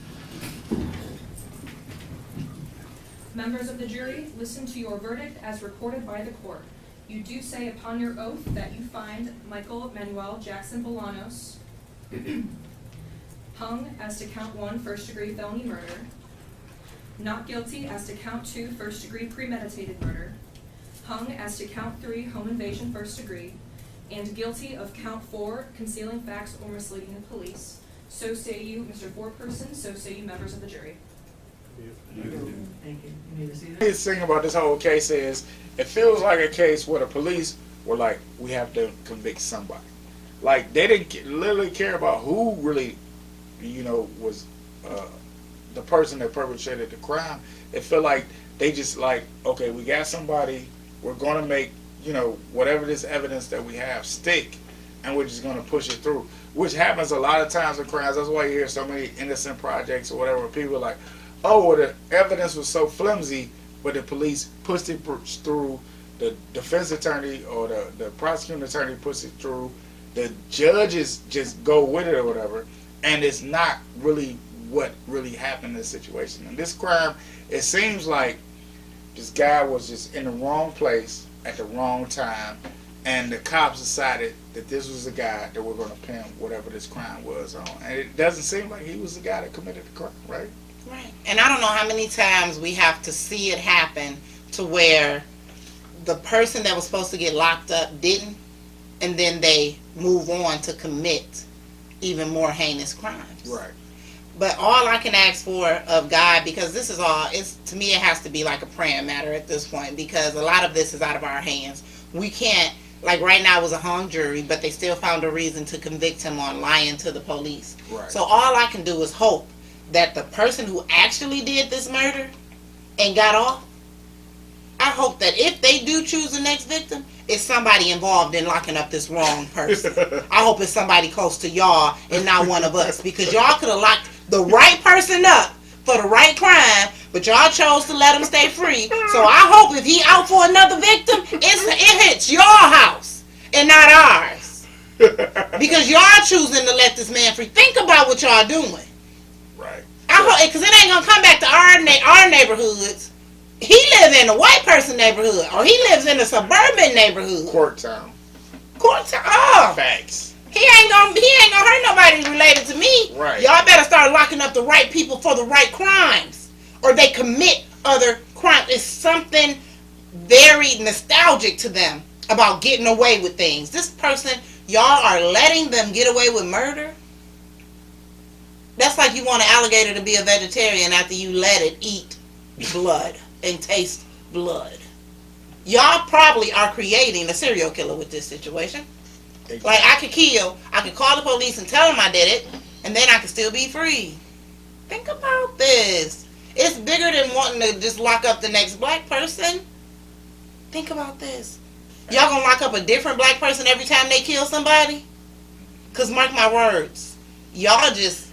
Members of the jury, listen to your verdict as recorded by the court. You do say upon your oath that you find Michael Manuel Jackson Bolanos hung as to count 1, first-degree felony murder, not guilty as to count 2, first-degree premeditated murder, hung as to count 3, home invasion first degree, and guilty of count 4, concealing facts or misleading the police. So say you, Mr. Foreperson, so say you, members of the jury. Thank you. You need to see that? The thing about this whole case is, it feels like a case where the police were like, we have to convict somebody. Like, they didn't literally care about who really, was the person that perpetrated the crime. It felt like they just like, okay, we got somebody, we're going to make, whatever this evidence that we have stick, and we're just going to push it through. Which happens a lot of times in crimes. That's why you hear so many innocent projects or whatever. People are like, oh, well, the evidence was so flimsy, but the police pushed it through, the defense attorney or the prosecuting attorney puts it through, the judges just go with it or whatever, and it's not really what really happened in this situation. In this crime, it seems like this guy was just in the wrong place at the wrong time, and the cops decided that this was the guy that we're going to pin whatever this crime was on. And it doesn't seem like he was the guy that committed the crime, right? Right. And I don't know how many times we have to see it happen to where the person that was supposed to get locked up didn't, and then they move on to commit even more heinous crimes. Right. But all I can ask for of God, because this is all, to me it has to be like a praying matter at this point, because a lot of this is out of our hands. We can't, like right now it was a hung jury, but they still found a reason to convict him on lying to the police. Right. So all I can do is hope that the person who actually did this murder and got off, I hope that if they do choose the next victim, it's somebody involved in locking up this wrong person. I hope it's somebody close to y'all and not one of us, because y'all could have locked the right person up for the right crime, but y'all chose to let him stay free. So I hope if he out for another victim, it hits your house and not ours, because y'all choosing to let this man free. Think about what y'all doing. Right. I hope, because it ain't gonna come back to our neighborhoods. He live in a white person neighborhood, or he lives in a suburban neighborhood. Court town. Oh, facts. He ain't gonna hurt nobody related to me. Right. Y'all better start locking up the right people for the right crimes, or they commit other crimes. It's something very nostalgic to them about getting away with things. This person, y'all are letting them get away with murder? That's like you want an alligator to be a vegetarian after you let it eat blood and taste blood. Y'all probably are creating a serial killer with this situation. Like, I could call the police and tell them I did it, and then I could still be free. Think about this. It's bigger than wanting to just lock up the next black person. Think about this. Y'all gonna lock up a different black person every time they kill somebody? Because mark my words, y'all just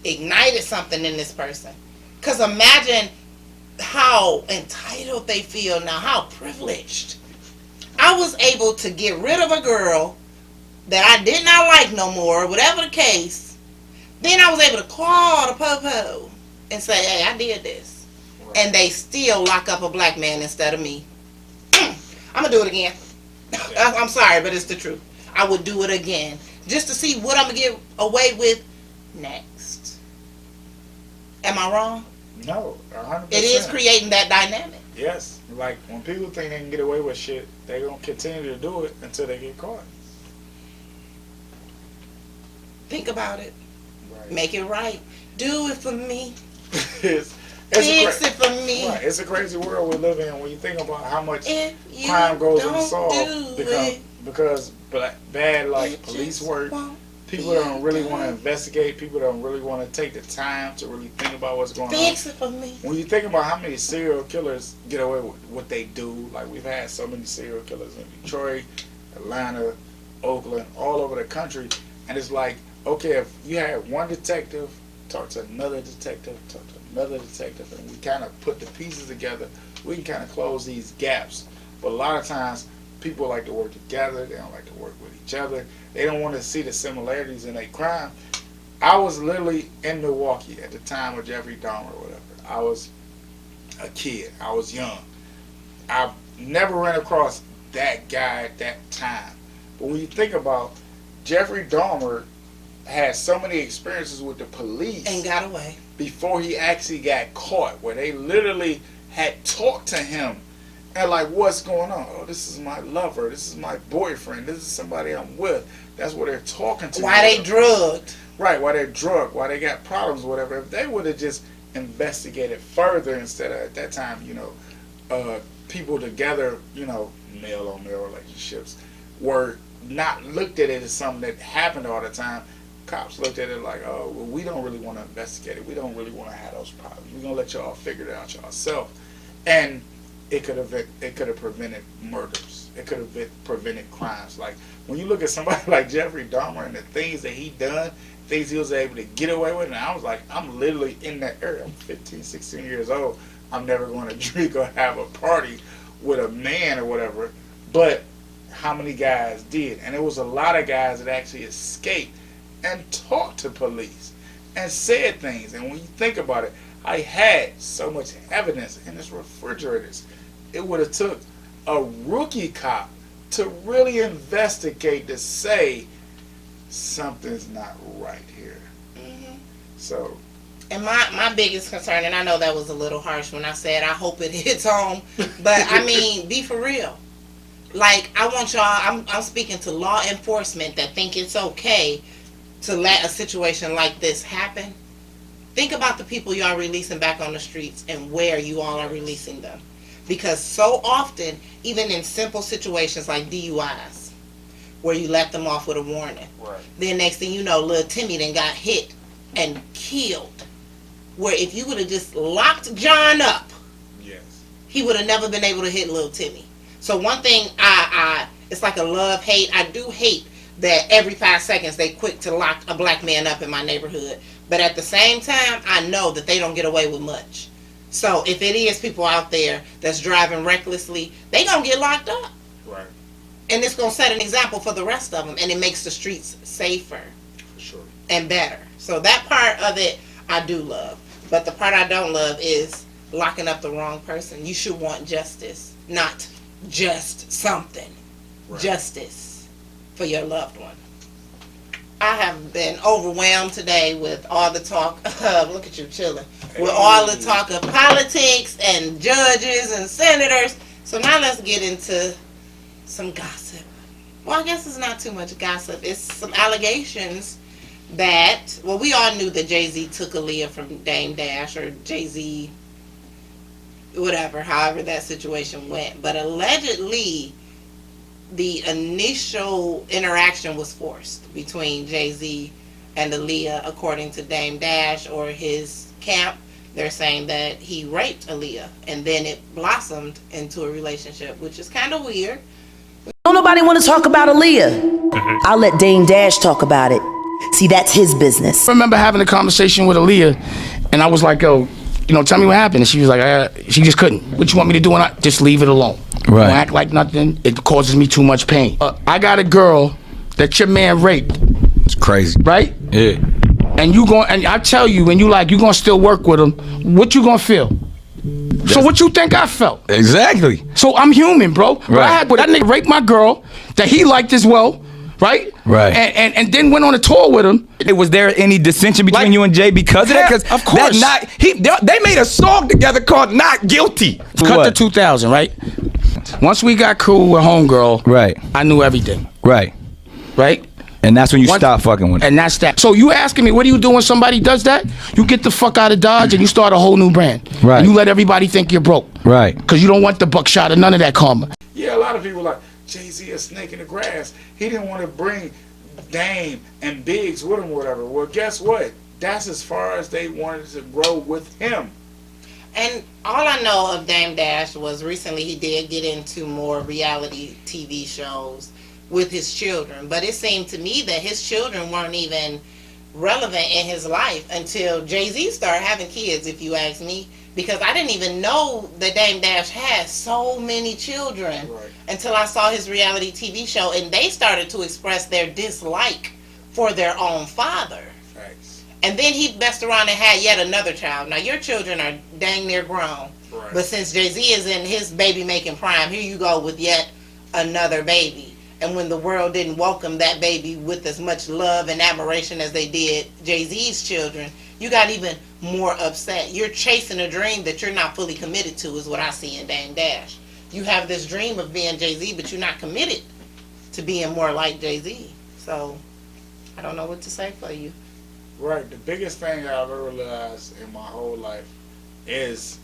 ignited something in this person. Because imagine how entitled they feel now, how privileged. I was able to get rid of a girl that I did not like no more, whatever the case. Then I was able to call the po-po and say, hey, I did this. Right. And they still lock up a black man instead of me. I'm going to do it again. I'm sorry, but it's the truth. I would do it again just to see what I'm going to get away with next. Am I wrong? No, 100%. It is creating that dynamic. Yes. Like, when people think they can get away with shit, they're going to continue to do it until they get caught. Think about it. Right. Make it right. Do it for me. Fix it for me. Right. It's a crazy world we live in when you think about how much crime goes unsolved because bad police work. People don't really want to investigate. People don't really want to take the time to really think about what's going on. Fix it for me. When you think about how many serial killers get away with what they do, like we've had so many serial killers in Detroit, Atlanta, Oakland, all over the country, and it's like, okay, if you had one detective talk to another detective, talk to another detective, and we kind of put the pieces together, we can kind of close these gaps. But a lot of times, people like to work together. They don't like to work with each other. They don't want to see the similarities in a crime. I was literally in Milwaukee at the time of Jeffrey Dahmer or whatever. I was a kid. I was young. I never ran across that guy at that time. But when you think about Jeffrey Dahmer had so many experiences with the police and got away before he actually got caught, where they literally had talked to him and like, what's going on? Oh, this is my lover. This is my boyfriend. This is somebody I'm with. That's what they're talking to. Why they drugged? Right, why they're drugged, why they got problems, whatever. If they would have just investigated further instead of at that time, people together, male on male relationships were not looked at it as something that happened all the time. Cops looked at it like, oh, well, we don't really want to investigate it. We don't really want to have those problems. We're gonna let y'all figure it out yourself. And it could have prevented murders. It could have prevented crimes. Like when you look at somebody like Jeffrey Dahmer and the things that he done, things he was able to get away with, and I was like, I'm literally in that area. I'm 15, 16 years old. I'm never going to drink or have a party with a man or whatever. But how many guys did? And it was a lot of guys that actually escaped and talked to police and said things. And when you think about it, I had so much evidence in this refrigerators. It would have took a rookie cop to really investigate to say something's not right here. Mm-hmm. So, and my biggest concern, and I know that was a little harsh when I said I hope it hits home, but I mean, be for real. Like, I want y'all, I'm speaking to law enforcement that think it's okay to let a situation like this happen. Think about the people y'all releasing back on the streets and where you all are releasing them. Because so often, even in simple situations like DUIs, where you let them off with a warning, right. Then next thing you know, little Timmy then got hit and killed. Where if you would have just locked John up, yes, he would have never been able to hit little Timmy. So one thing, it's like a love-hate. I do hate that every 5 seconds they quick to lock a black man up in my neighborhood. But at the same time, I know that they don't get away with much. So if it is people out there that's driving recklessly, they gonna get locked up. Right. And it's gonna set an example for the rest of them, and it makes the streets safer. For sure. And better. So that part of it, I do love. But the part I don't love is locking up the wrong person. You should want justice, not just something. Right. Justice for your loved one. I have been overwhelmed today with all the talk of, look at you chilling, with all the talk of politics and judges and senators. So now let's get into some gossip. Well, I guess it's not too much gossip. It's some allegations that, well, we all knew that Jay-Z took Aaliyah from Dame Dash, or Jay-Z, whatever, however that situation went. But allegedly, the initial interaction was forced between Jay-Z and Aaliyah, according to Dame Dash or his camp. They're saying that he raped Aaliyah, and then it blossomed into a relationship, which is kind of weird. Don't nobody want to talk about Aaliyah. I'll let Dame Dash talk about it. See, that's his business. I remember having a conversation with Aaliyah, and I was like, yo, tell me what happened. And she was like, she just couldn't. What you want me to do? And I just leave it alone. Right. Don't act like nothing. It causes me too much pain. I got a girl that your man raped. It's crazy. Right? Yeah. And I tell you, when you gonna still work with him, what you gonna feel? So what you think I felt? Exactly. So I'm human, bro. But I had that nigga rape my girl that he liked as well, right? Right. And then went on a tour with him. Was there any dissension between you and Jay because of that? Because of course. They made a song together called "Not Guilty." Cut to 2000, right? Once we got cool with homegirl, right? I knew everything. Right. Right. And that's when you stop fucking with it. And that's that. So you asking me, what do you do when somebody does that? You get the fuck out of Dodge and you start a whole new brand. Right. And you let everybody think you're broke. Right. Because you don't want the buckshot or none of that karma. Yeah, a lot of people like, Jay-Z a snake in the grass. He didn't want to bring Dame and Biggs with him or whatever. Well, guess what? That's as far as they wanted to grow with him. And all I know of Dame Dash was recently he did get into more reality TV shows with his children. But it seemed to me that his children weren't even relevant in his life until Jay-Z started having kids, if you ask me. Because I didn't even know that Dame Dash had so many children until I saw his reality TV show. And they started to express their dislike for their own father. And then he messed around and had yet another child. Now, your children are dang near grown. But since Jay-Z is in his baby-making prime, here you go with yet another baby. And when the world didn't welcome that baby with as much love and admiration as they did Jay-Z's children, you got even more upset. You're chasing a dream that you're not fully committed to, is what I see in Dame Dash. You have this dream of being Jay-Z, but you're not committed to being more like Jay-Z. So, I don't know what to say for you. Right. The biggest thing I've ever realized in my whole life is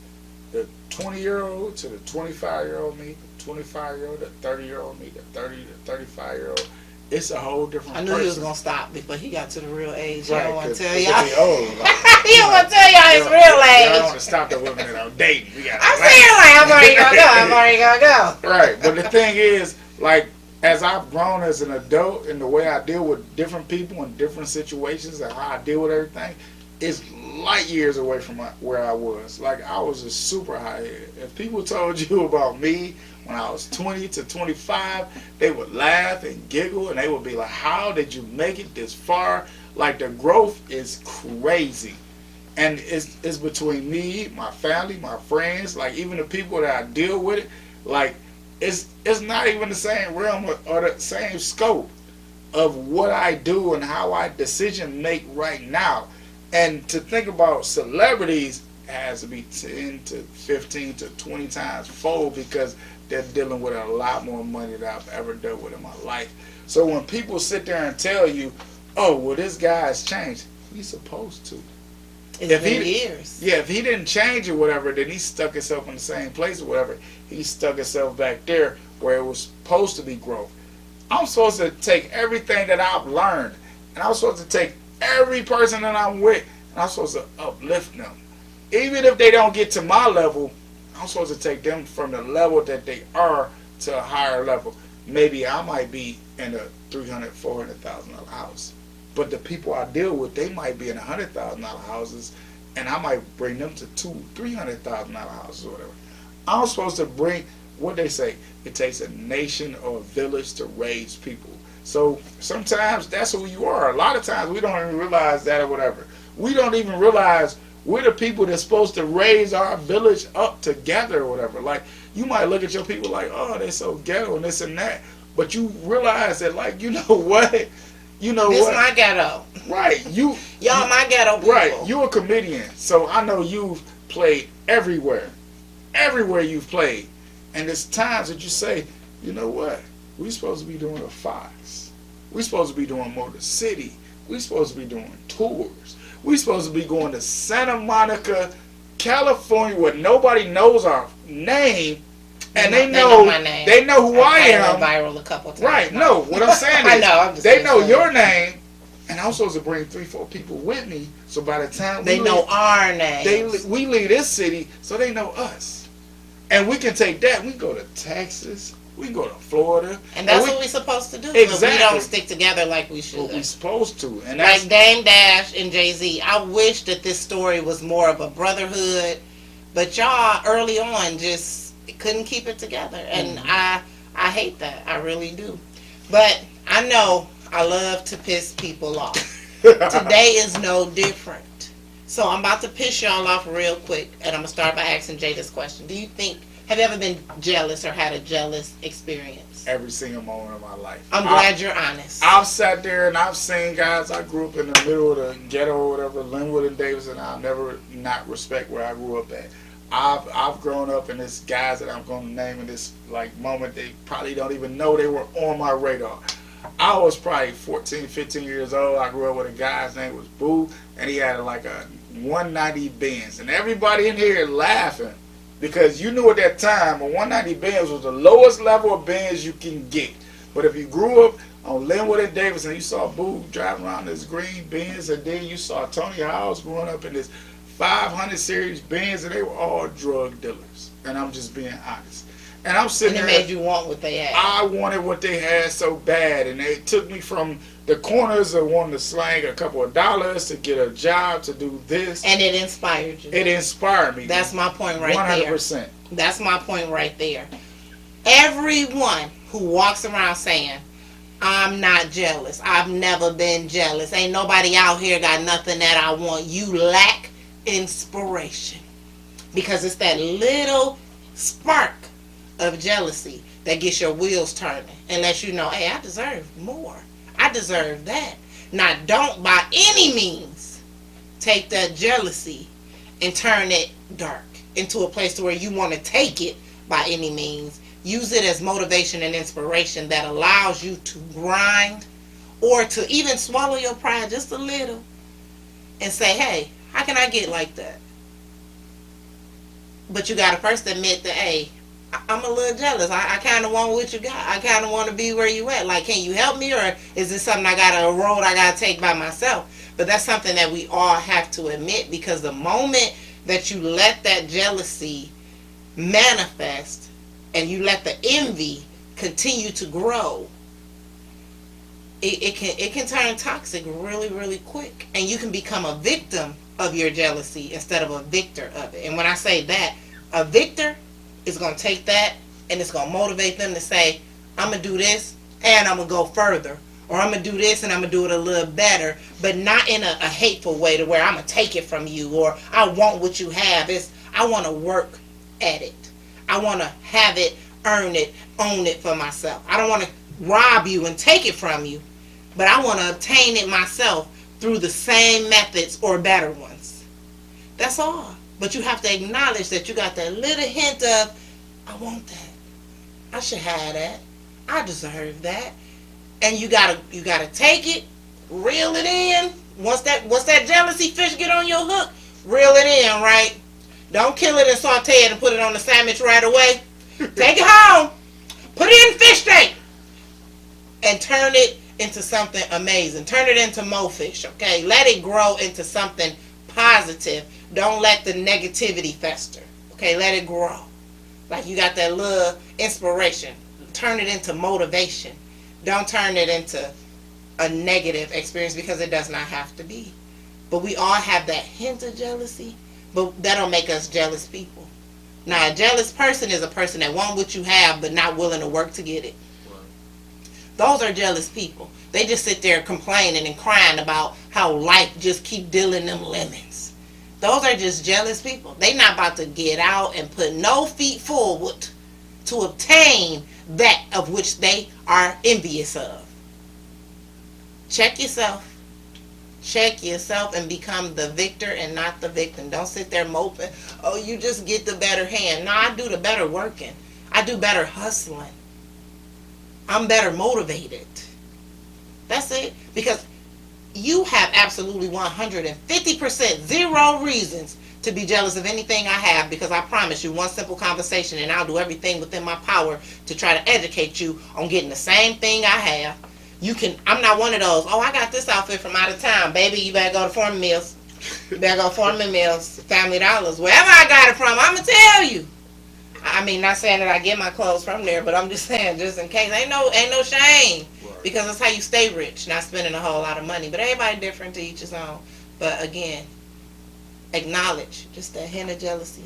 the 20-year-old to the 25-year-old me, the 25-year-old, the 30-year-old me, the 30 to 35-year-old. It's a whole different I knew person. he was going to stop before he got to the real age. Right, I don't want to 'cause tell they y'all. be old, like, He don't want to tell y'all his real I don't age. want to stop the women that I'm dating. We gotta I'm saying like, I'm already going to go. I'm already going to go. Right, but the thing is, like, as I've grown as an adult and the way I deal with different people in different situations and how I deal with everything, is light years away from where I was. Like, I was a super high head. If people told you about me when I was 20 to 25, they would laugh and giggle and they would be like, how did you make it this far? Like, the growth is crazy. And it's between me, my family, my friends, like even the people that I deal with, like, it's not even the same realm or the same scope of what I do and how I decision make right now. And to think about celebrities has to be 10 to 15 to 20 times fold because they're dealing with a lot more money than I've ever dealt with in my life. So when people sit there and tell you, oh, well, this guy has changed, he's supposed to. It's been years. Yeah, if he didn't change or whatever, then he stuck himself in the same place or whatever. He stuck himself back there where it was supposed to be growth. I'm supposed to take everything that I've learned, and I'm supposed to take every person that I'm with, and I'm supposed to uplift them. Even if they don't get to my level, I'm supposed to take them from the level that they are to a higher level. Maybe I might be in a $300,000, $400,000 house. But the people I deal with, they might be in $100,000 houses, and I might bring them to $200,000, $300,000 houses or whatever. I'm supposed to bring, what they say, it takes a nation or a village to raise people. So sometimes that's who you are. A lot of times we don't even realize that or whatever. We don't even realize we're the people that's supposed to raise our village up together or whatever. Like, you might look at your people like, oh, they're so ghetto and this and that. But you realize that, like, you know what? You know this what? my ghetto. Right. Y'all my ghetto people. Right. You a comedian. So I know you've played everywhere. Everywhere you've played. And there's times that you say, you know what? We supposed to be doing a Fox. We supposed to be doing Motor City. We supposed to be doing tours. We supposed to be going to Santa Monica, California, where nobody knows our name, and they know my name. they know who I am. Viral a couple times. Right? No, what I'm saying is, I know. I'm just they know saying. your name, and I'm supposed to bring 3-4 people with me. So by the time They know our names. we leave this city, so they know us, and we can take that. We go to Texas. We go to Florida. And that's what we're supposed to do. Exactly. But we don't stick together like we should. What we supposed to. And that's, like Dame Dash and Jay-Z. I wish that this story was more of a brotherhood, but y'all early on just couldn't keep it together. And I hate that. I really do. But I know I love to piss people off. Today is no different. So I'm about to piss y'all off real quick, and I'm going to start by asking Jay this question. Have you ever been jealous or had a jealous experience? Every single moment of my life. I'm glad you're honest. I've sat there and I've seen guys. I grew up in the middle of the ghetto or whatever, Linwood and Davidson. I'll never not respect where I grew up at. I've grown up, and there's guys that I'm going to name in this like moment. They probably don't even know they were on my radar. I was probably 14, 15 years old. I grew up with a guy's name was Boo, and he had like a 190 Benz, and everybody in here laughing. Because you knew at that time, a 190 Benz was the lowest level of Benz you can get. But if you grew up on Linwood and Davidson, you saw Boo driving around this green Benz, and then you saw Tony Howes growing up in this 500 series Benz, and they were all drug dealers. And I'm just being honest. And I'm sitting and it there. made you want what they had. I wanted what they had so bad, and they took me from the corners of wanting to slang a couple of dollars to get a job to do this. And it inspired you. It inspired me. That's my point right 100%. there. That's my point right there. Everyone who walks around saying, I'm not jealous. I've never been jealous. Ain't nobody out here got nothing that I want. You lack inspiration. Because it's that little spark of jealousy that gets your wheels turning and lets you know, hey, I deserve more. I deserve that. Now, don't by any means take that jealousy and turn it dark into a place to where you want to take it by any means. Use it as motivation and inspiration that allows you to grind or to even swallow your pride just a little and say, hey, how can I get like that? But you got to first admit that, hey, I'm a little jealous. I kind of want what you got. I kind of want to be where you at. Like, can you help me, or is this something a road I got to take by myself? But that's something that we all have to admit, because the moment that you let that jealousy manifest and you let the envy continue to grow, it can turn toxic really, really quick. And you can become a victim of your jealousy instead of a victor of it. And when I say that, a victor is going to take that and it's going to motivate them to say, I'm going to do this and I'm going to go further. Or I'm going to do this and I'm going to do it a little better, but not in a hateful way to where I'm going to take it from you or I want what you have. It's I want to work at it. I want to have it, earn it, own it for myself. I don't want to rob you and take it from you, but I want to obtain it myself through the same methods or better ones. That's all. But you have to acknowledge that you got that little hint of, I want that. I should have that. I deserve that. And you gotta take it, reel it in. Once that jealousy fish get on your hook, reel it in, right? Don't kill it and saute it and put it on the sandwich right away. Take it home, put it in fish tank, and turn it into something amazing. Turn it into more fish, okay? Let it grow into something positive. Don't let the negativity fester, okay? Let it grow. Like you got that little inspiration. Turn it into motivation. Don't turn it into a negative experience, because it does not have to be. But we all have that hint of jealousy, but that don't make us jealous people. Now, a jealous person is a person that wants what you have but not willing to work to get it. Those are jealous people. They just sit there complaining and crying about how life just keep dealing them lemons. Those are just jealous people. They not about to get out and put no feet forward to obtain that of which they are envious of. Check yourself. Check yourself and become the victor and not the victim. Don't sit there moping, oh, you just get the better hand. No, I do the better working. I do better hustling. I'm better motivated. That's it. Because you have absolutely 150% zero reasons to be jealous of anything I have, because I promise you one simple conversation and I'll do everything within my power to try to educate you on getting the same thing I have. I'm not one of those, oh, I got this outfit from out of town. Baby, you better go to Foreman Mills. You better go to Foreman Mills, Family Dollars, wherever I got it from, I'm going to tell you. I mean, not saying that I get my clothes from there, but I'm just saying, just in case, ain't no shame. Because that's how you stay rich, not spending a whole lot of money. But everybody different, to each his own. But again, acknowledge just that hint of jealousy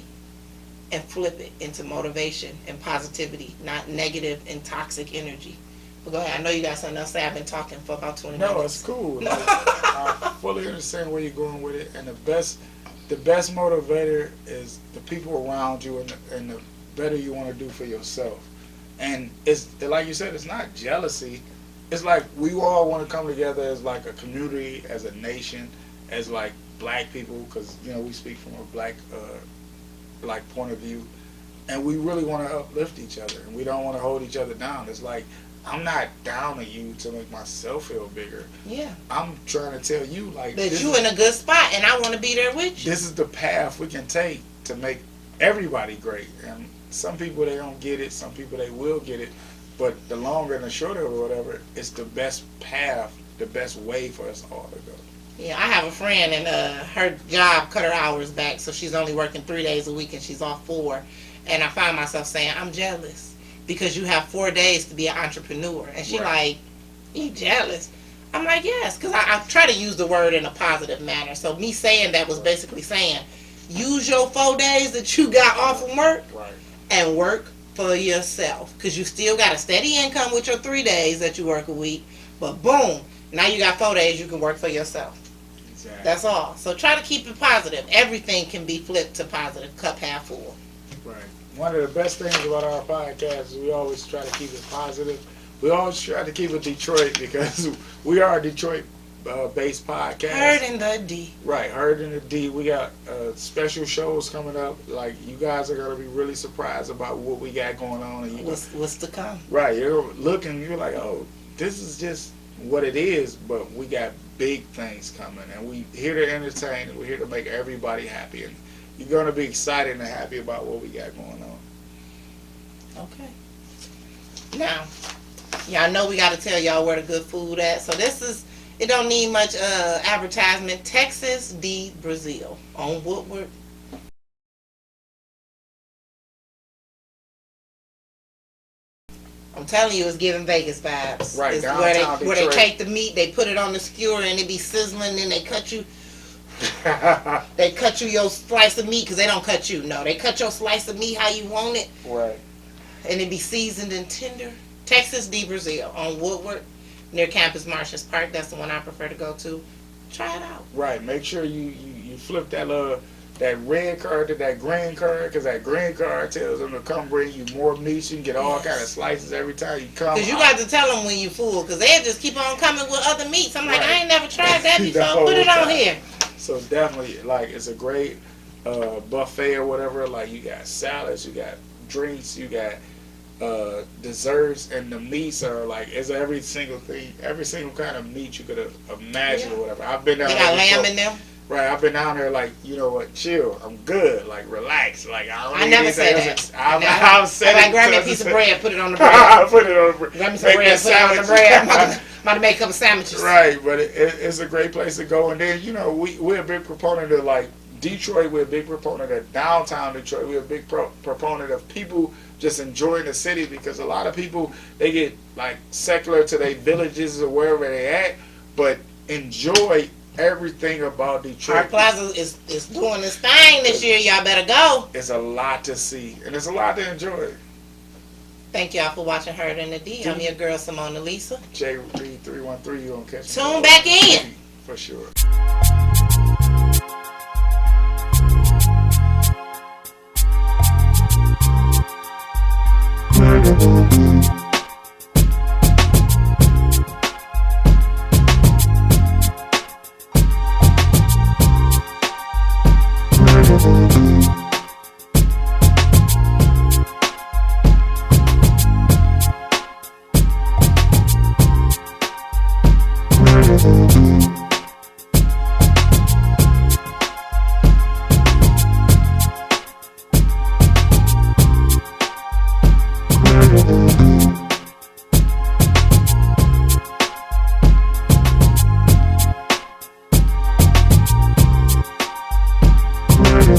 and flip it into motivation and positivity, not negative and toxic energy. But go ahead. I know you got something else to say. I've been talking for about 20 minutes. No, it's cool. Like, I fully understand where you're going with it. And the best motivator is the people around you, and the better you want to do for yourself. And it's like you said, it's not jealousy. It's like we all want to come together as like a community, as a nation, as like black people, because we speak from a black like point of view, and we really want to uplift each other, and we don't want to hold each other down. It's like, I'm not down at you to make myself feel bigger. Yeah. I'm trying to tell you like that you in a good spot, and I want to be there with you. This is the path we can take to make everybody great. And some people, they don't get it. Some people, they will get it. But the longer and the shorter or whatever, it's the best path, the best way for us all to go. Yeah, I have a friend, and her job cut her hours back, so she's only working 3 days a week, and she's off 4. And I find myself saying, I'm jealous because you have 4 days to be an entrepreneur. And she like, you jealous? I'm like, yes, because I try to use the word in a positive manner. So me saying that was basically saying, use your 4 days that you got off from work and work for yourself, because you still got a steady income with your 3 days that you work a week, but boom, now you got 4 days you can work for yourself. Exactly. That's all. So try to keep it positive. Everything can be flipped to positive, cup half full. Right. One of the best things about our podcast is we always try to keep it positive. We always try to keep it Detroit, because we are a Detroit based podcast. Heard in the D. Right, Heard in the D. We got special shows coming up. Like, you guys are going to be really surprised about what we got going on. And what's to come. Right, you're looking, you're like, oh, this is just what it is, but we got big things coming, and we here to entertain, and we're here to make everybody happy, and you're going to be excited and happy about what we got going on. Okay. Now, y'all know we got to tell y'all where the good food at. So this is, it don't need much advertisement. Texas de Brazil on Woodward. I'm telling you, it's giving Vegas vibes. Right, it's downtown where they Detroit. take the meat, they put it on the skewer, and it be sizzling, and they cut you. They cut you your slice of meat, because they don't cut you. No, they cut your slice of meat how you want it. Right. And it be seasoned and tender. Texas de Brazil on Woodward near Campus Martians Park. That's the one I prefer to go to. Try it out. Right. Make sure you flip that red card to that green card, because that green card tells them to come bring you more meat. You can get all kind of slices every time you come. Because you got to tell them when you full, because they'll just keep on coming with other meats. I'm like, Right. I ain't never tried that The before. whole Put it on time. here. So definitely, like, it's a great buffet or whatever. Like, you got salads, you got drinks, you got desserts, and the meats are like, it's every single thing, every single kind of meat you could imagine or whatever. I've been down They there got lamb before. in them. Right, I've been down there like, you know what, chill, I'm good, like, relax, like, I don't I need never anything say else. that. I've said Like, it grab me a because piece of it's- bread, put it on the bread. Put it on the bread. Grab me some Make bread, that put it on the sandwich. bread. I'm about to make a couple sandwiches. Right, but it's a great place to go. And then, we're a big proponent of, like, Detroit. We're a big proponent of downtown Detroit. We're a big proponent of people just enjoying the city, because a lot of people, they get, like, secular to their villages or wherever they at, but enjoy everything about Detroit. Our Plaza is doing this thing this year. Y'all better go. It's a lot to see, and it's a lot to enjoy. Thank y'all for watching Heard in the D. I'm your girl, Simone Elisa. J Reed 313, you gonna catch me. Tune back in. For sure.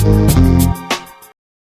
Bye.